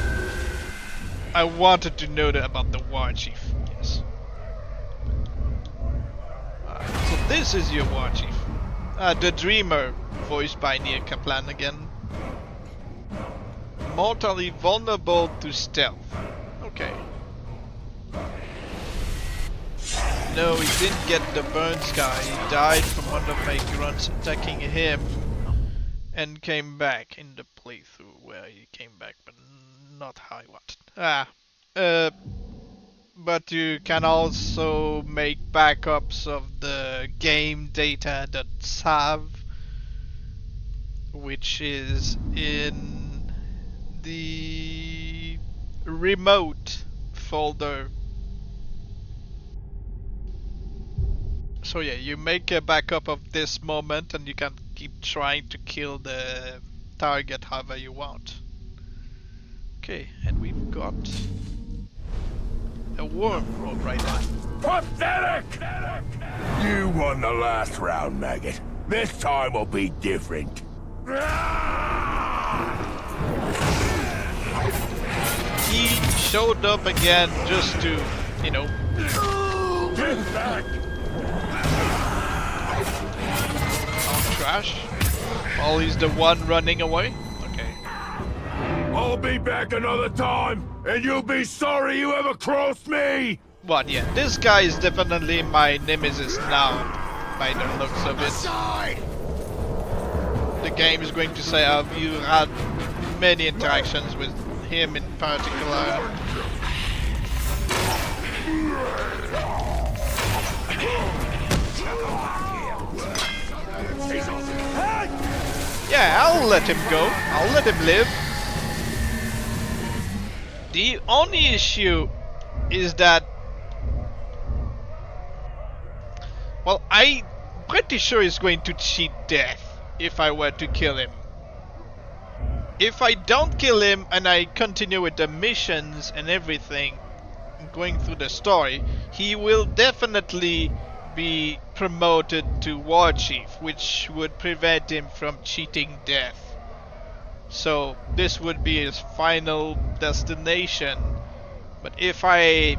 I wanted to know that about the war chief. Yes. So this is your war chief, the Dreamer, voiced by Neil Kaplan again. Mortally vulnerable to stealth. Okay. No, he didn't get the burn scar. He died from one of my grunts attacking him and came back in the playthrough where he came back, but not how I wanted. But you can also make backups of the game data.sav, which is in the remote folder. So yeah, you make a backup of this moment and you can keep trying to kill the target however you want. Okay, and we've got a worm rope right now. Pathetic! You won the last round, maggot. This time will be different. He showed up again just to, you know... Get back! trash? While he's the one running away? Okay. I'll be back another time, and you'll be sorry you ever crossed me! What, yeah, this guy is definitely my nemesis now, by the looks of it. The game is going to say, have you had many interactions with him in particular? Yeah, I'll let him go. I'll let him live. The only issue is that, well, I'm pretty sure he's going to cheat death if I were to kill him. If I don't kill him and I continue with the missions and everything, going through the story, he will definitely be promoted to War Chief, which would prevent him from cheating death. So this would be his final destination. But if I,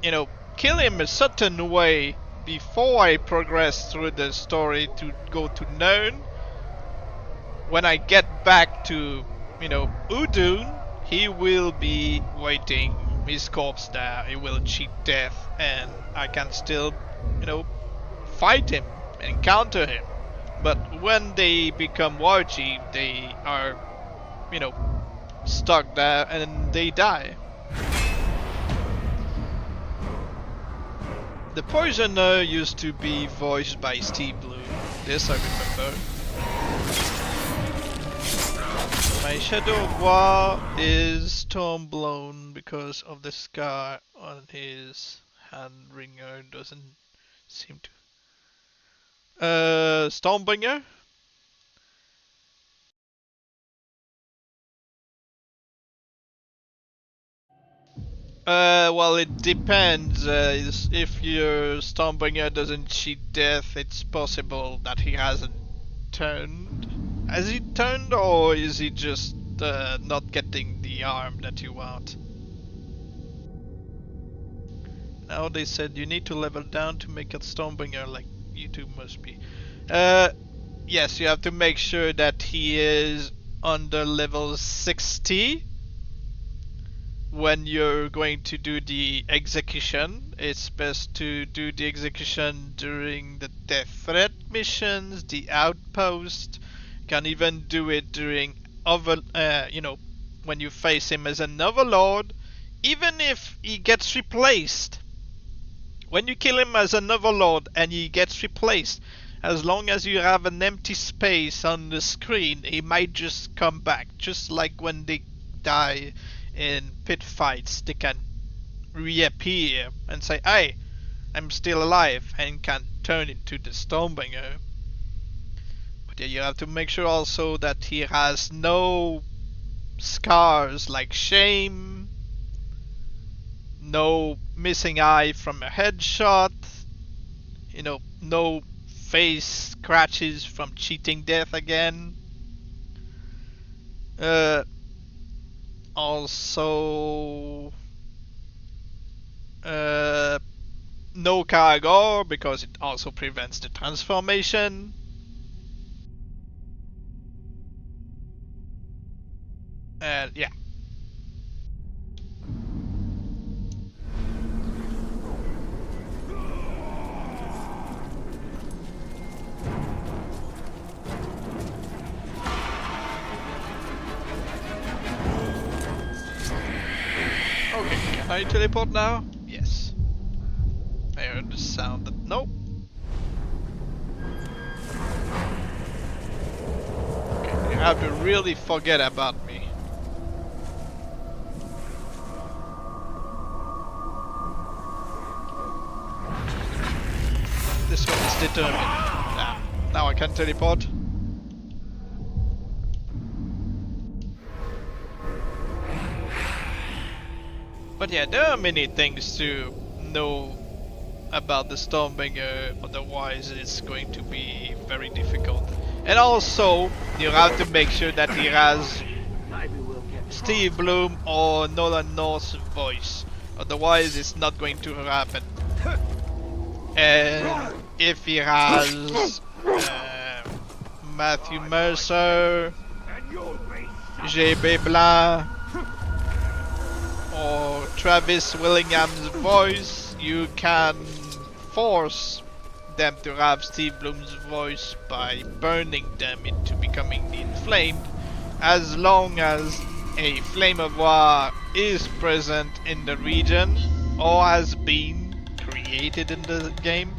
you know, kill him a certain way before I progress through the story to go to Nirn, when I get back to, you know, Udun, he will be waiting his corpse there. He will cheat death, and I can still, you know, fight him, encounter him. But when they become War Chief, they are, you know, stuck there and they die. The Poisoner used to be voiced by Steve Blue. This I remember. My My Shadow of War is storm-blown because of the scar on his hand ringer. Doesn't seem to. Stormbringer? Well, it depends. If your Stormbringer doesn't cheat death, it's possible that he hasn't turned. Has he turned, or is he just not getting the arm that you want? Now they said you need to level down to make a Stormbringer, like you two must be. Yes, you have to make sure that he is under level 60. When you're going to do the execution, it's best to do the execution during the death threat missions, the outpost. You can even do it during when you face him as an overlord, even if he gets replaced. When you kill him as an overlord and he gets replaced, as long as you have an empty space on the screen, he might just come back, just like when they die in pit fights. They can reappear and say, "Hey, I'm still alive," and can turn into the Stormbringer. But yeah, you have to make sure also that he has no scars like shame, no missing eye from a headshot, no face scratches from cheating death again. Also, no Karagor, because it also prevents the transformation. And yeah. Okay, can I teleport now? Yes. I heard the sound that... Nope. Okay, you have to really forget about me. This one is determined. Now I can teleport. But yeah, there are many things to know about the Stormbringer, otherwise it's going to be very difficult. And also, you have to make sure that he has Steve Bloom or Nolan North's voice, otherwise it's not going to happen. And if he has Matthew Mercer, J.B. Blanc, or Travis Willingham's voice, you can force them to have Steve Bloom's voice by burning them into becoming inflamed, as long as a Flame of War is present in the region or has been created in the game.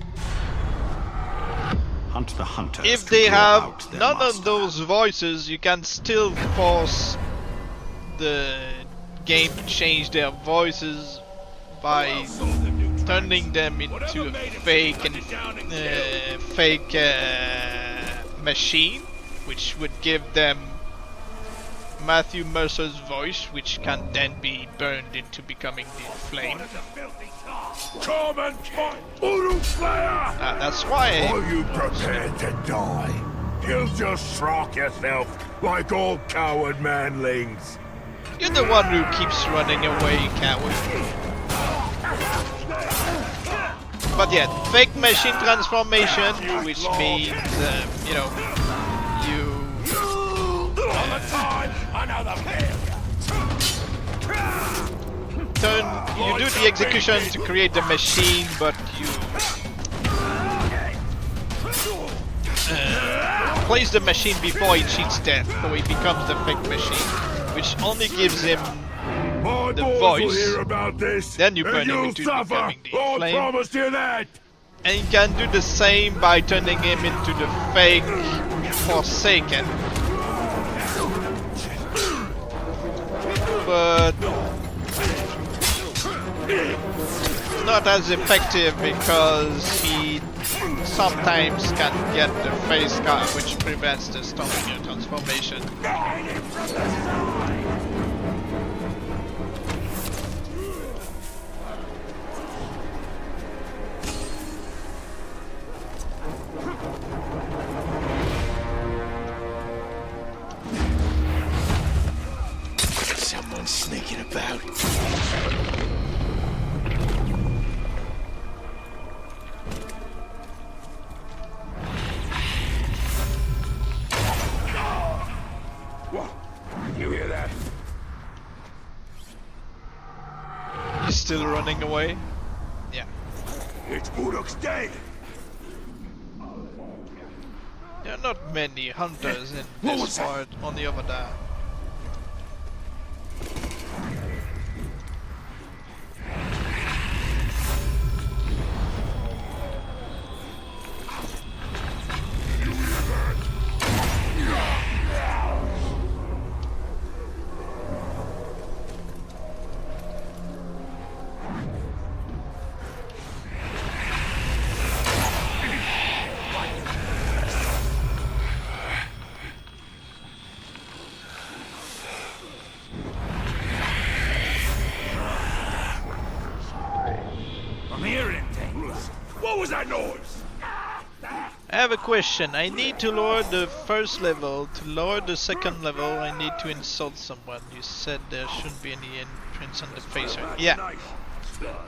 Hunt the hunters. If they have none of those voices, you can still force the game to change their voices by turning them into a fake machine, which would give them Matthew Mercer's voice, which can then be burned into becoming the flame. Come and fight, Voodoo Slayer! That's why. Are you prepared to die? You'll just shock yourself like all coward manlings. You're the one who keeps running away, coward. But yeah, fake machine transformation, which means, you you do the execution to create the machine, but you place the machine before he cheats death, so he becomes the fake machine, which only gives him the voice. Then you burn him into becoming the flame. Promised you that. And you can do the same by turning him into the fake Forsaken. but not as effective because he sometimes can get the face guard, which prevents the stopping your transformation. Someone's sneaking about. What? You hear that? He's still running away. Yeah. It's Uruk's dead. There are not many hunters in What was this that? part, only over there. I'm hearing things. What was that noise? I have a question. I need to lower the first level. To lower the second level, I need to insult someone. You said there shouldn't be any imprints on the face. Right? Yeah. Nice.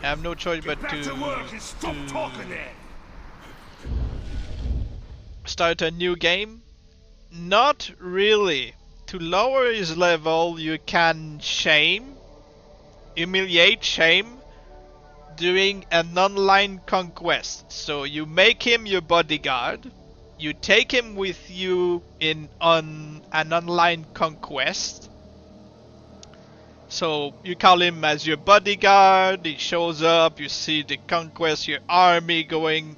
I have no choice but Get back to work and stop talking then. start a new game. Not really. To lower his level, you can humiliate, shame, doing an online conquest. So you make him your bodyguard, you take him with you on an online conquest. So you call him as your bodyguard, he shows up, you see the conquest, your army going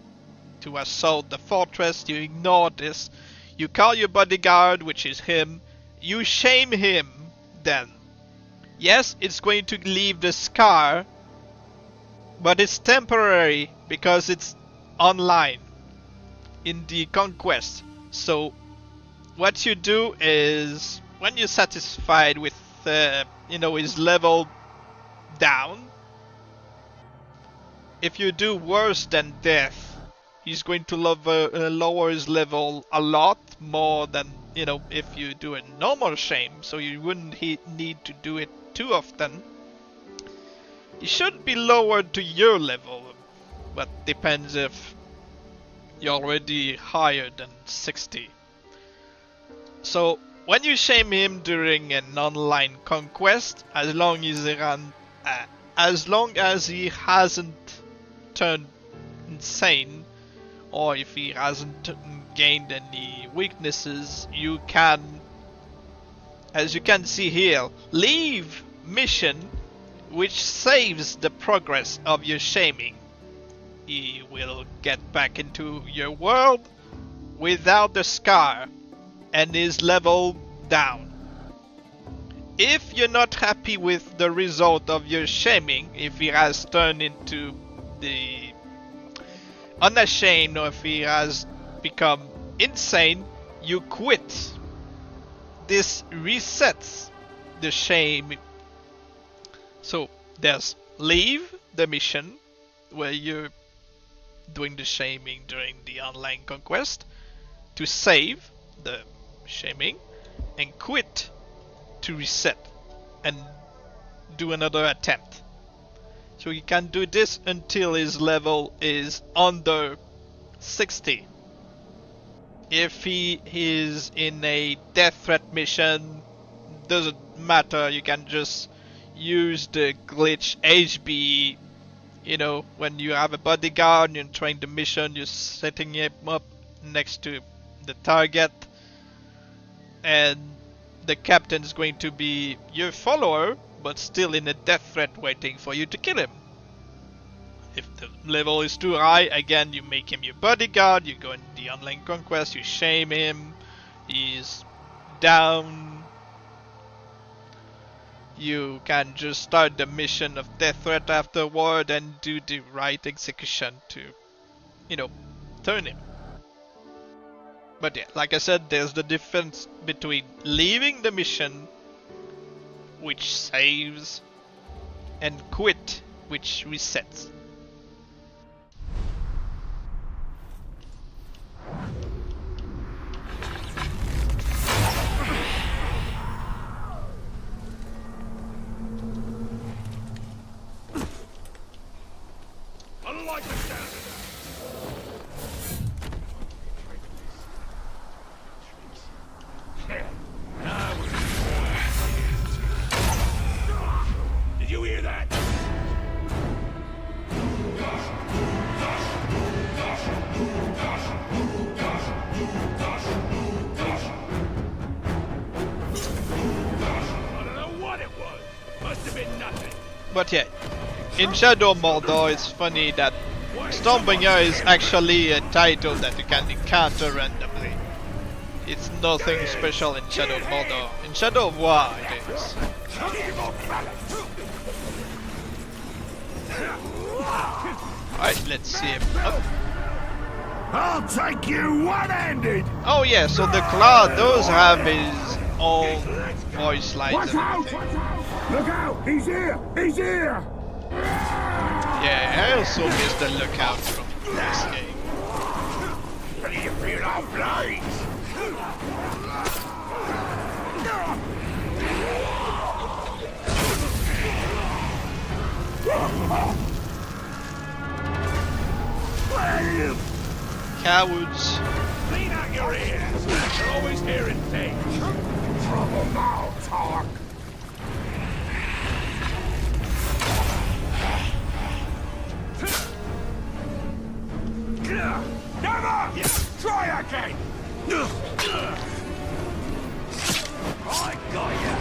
to assault the fortress, you ignore this. You call your bodyguard, which is him, you shame him then. Yes, it's going to leave the scar, but it's temporary because it's online in the conquest. So what you do is when you're satisfied with his level down, if you do worse than death, he's going to lower his level a lot more than if you do a normal shame. So you wouldn't need to do it too often. It should be lowered to your level, but depends if you're already higher than 60. So when you shame him during an online conquest, as long as he hasn't turned insane, or if he hasn't gained any weaknesses, you can, as you can see here, leave mission, which saves the progress of your shaming. He will get back into your world without the scar and his level down. If you're not happy with the result of your shaming, if he has turned into the unashamed or if he has become insane, you quit. This resets the shame. So there's leave the mission where you're doing the shaming during the online conquest, to save the shaming, and quit to reset and do another attempt. So you can do this until his level is under 60. If he is in a death threat mission, doesn't matter, you can just use the glitch HB. When you have a bodyguard and you're trying the mission, you're setting him up next to the target, and the captain is going to be your follower, but still in a death threat waiting for you to kill him. If the level is too high, again you make him your bodyguard, you go in the online conquest, you shame him, he's down, you can just start the mission of death threat afterward and do the right execution to, you know, turn him. But yeah, like I said, there's the difference between leaving the mission, which saves, and quit, which resets. Unlike the sound Did you hear that? I don't know what it was. Must have been nothing. But yeah, in Shadow Mordor, it's funny that Stormbringer is actually a title that you can encounter randomly. It's nothing special in Shadow Mordor. In Shadow of War, it is. Alright, let's see him. Oh. I'll take you one-handed. Oh yeah, so the Cloud does have his own voice lines and everything. Look out! He's here! He's here! Yeah, I also missed the lookout from this game. Ready to feel our blades! Cowards. Clean out your ears! You're always hearing things! Trouble now, Tark! Never! Try again! I got ya!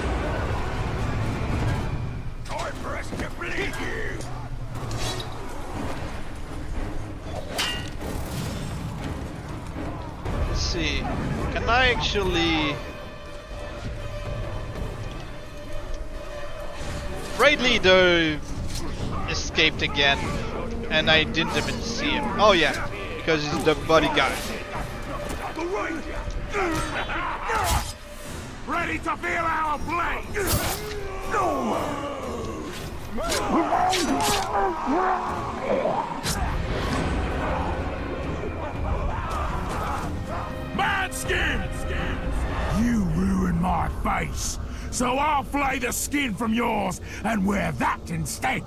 Time for us to bleed you! Let's see. Can I actually... Raid Leader escaped again, and I didn't even see him. Oh yeah, because he's the bodyguard. Ready to feel our blade! Manskin! You ruined my face, so I'll flay the skin from yours and wear that instead.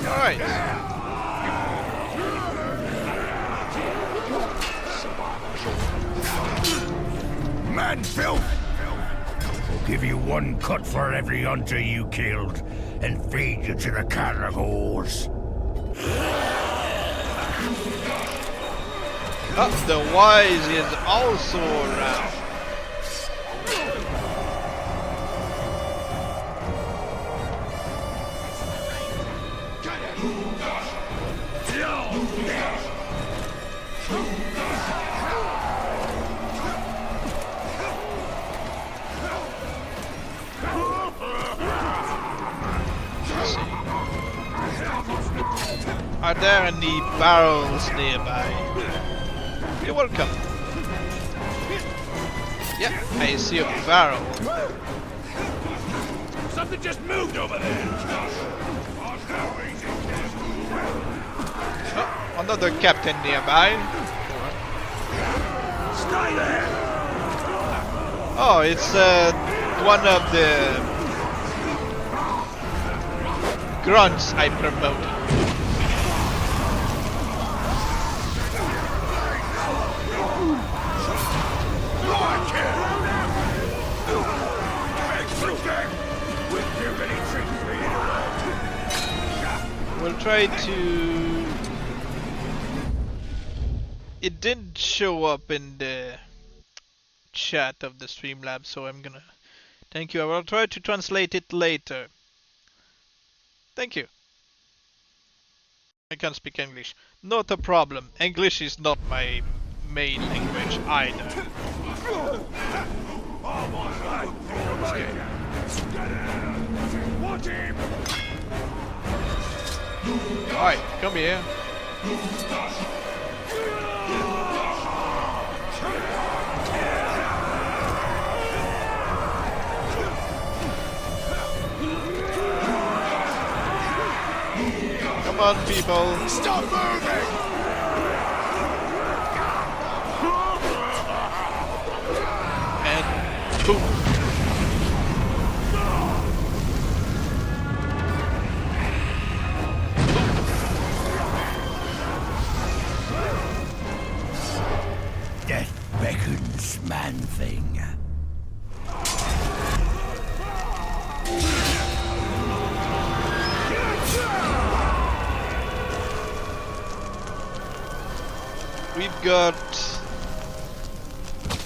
Alright. Man filth! We'll give you one cut for every hunter you killed, and feed you to the carnivores. Oh, the Wise is also around. Are there any barrels nearby? You're welcome. Yeah, I see a barrel. Something just moved over there. Oh, another captain nearby. Stay there. Oh, it's one of the grunts I promoted. We'll try to... It didn't show up in the chat of the Streamlabs, so I'm gonna... Thank you. I will try to translate it later. Thank you. I can't speak English. Not a problem. English is not my main language either. Alright, come here. Come on, people. Stop moving! And boom. Death beckons, man thing. We've got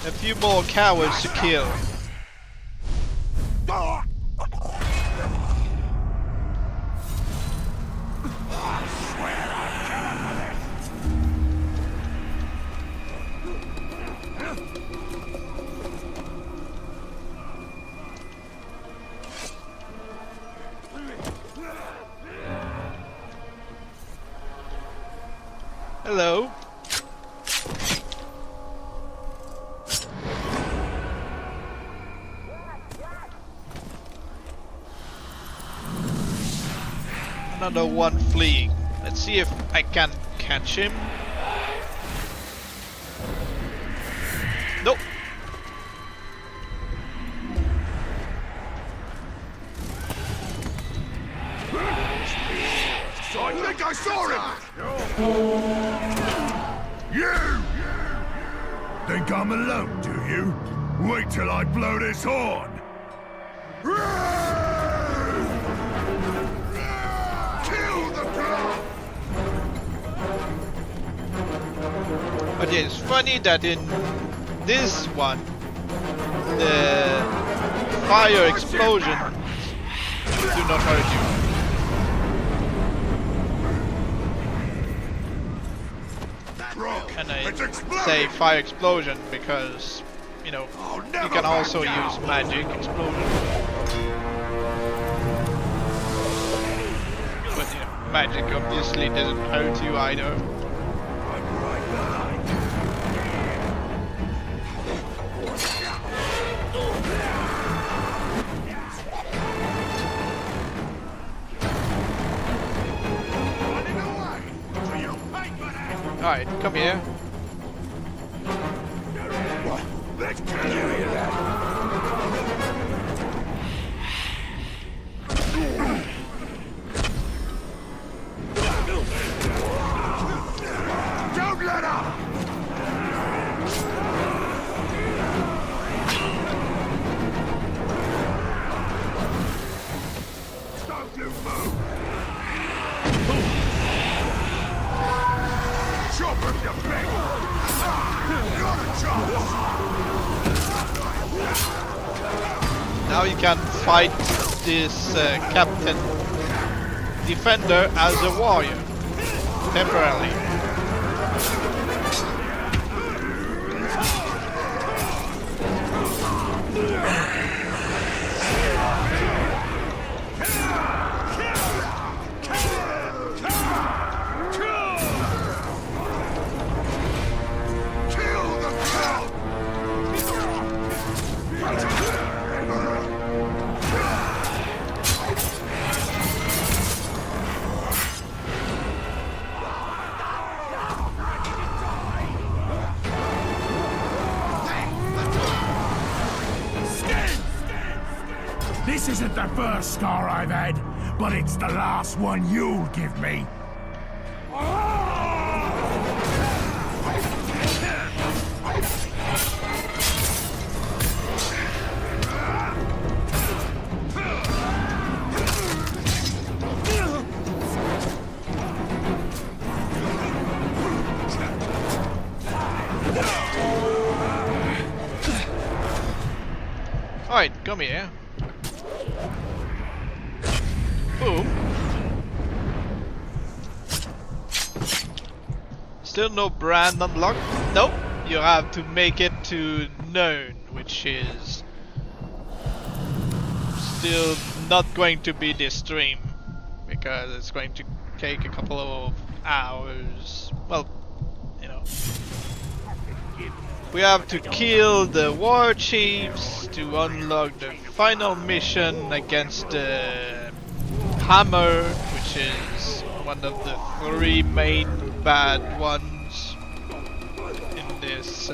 a few more cowards to kill. Hello. Another one fleeing. Let's see if I can catch him. Nope. I think I saw him! You! Think I'm alone, do you? Wait till I blow this horn! Kill the girl! But yeah, it's funny that in this one, the fire explosion do not hurt you. And I say fire explosion because, you know, you can also use magic explosion. But yeah, magic obviously doesn't hurt you either. Alright, come here. Let's get you that! Don't let up! Don't you move! Chop him, you big! Got a chance! Now you can fight this captain defender as a warrior temporarily. This isn't the first scar I've had, but it's the last one you'll give me. Alright, come here. Boom. Still no brand unlocked? Nope. You have to make it to known, which is still not going to be this stream because it's going to take a couple of hours. Well, you know, we have to kill the war chiefs to unlock the final mission against the Hammer, which is one of the 3 main bad ones in this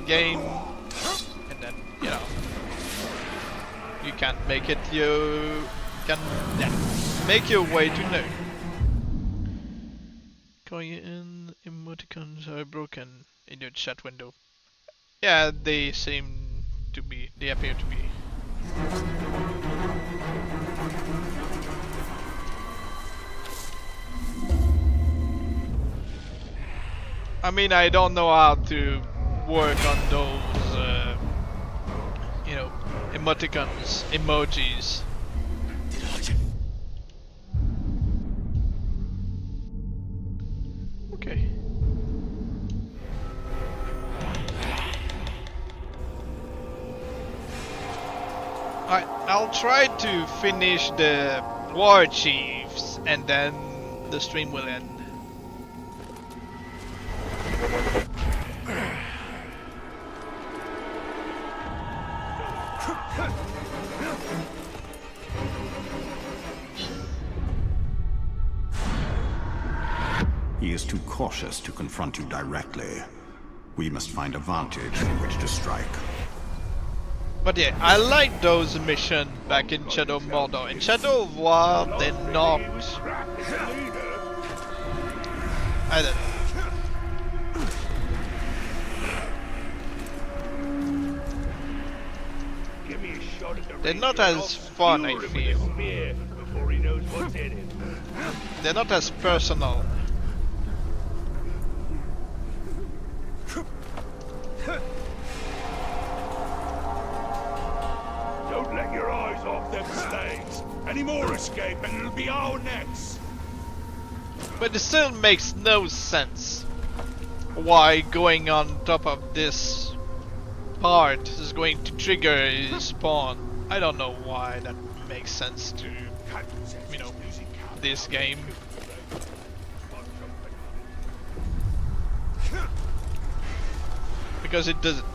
game. And then, you know, you can't make it, you can make your way to no. Coin emoticons are broken in your chat window. Yeah, they seem to be, they appear to be. I mean, I don't know how to work on those, you know, emoticons, emojis. Okay. Alright, I'll try to finish the war chiefs and then the stream will end. He is too cautious to confront you directly. We must find a vantage from which to strike. But yeah, I like those missions back in Shadow of Mordor. In Shadow of War, they're not... I don't know. They're not as fun, I feel. They're not as personal. Don't let your eyes off them slaves. Any more escape and it'll be our necks. But it still makes no sense why going on top of this part is going to trigger his spawn. I don't know why that makes sense to, you know, this game. Because it doesn't.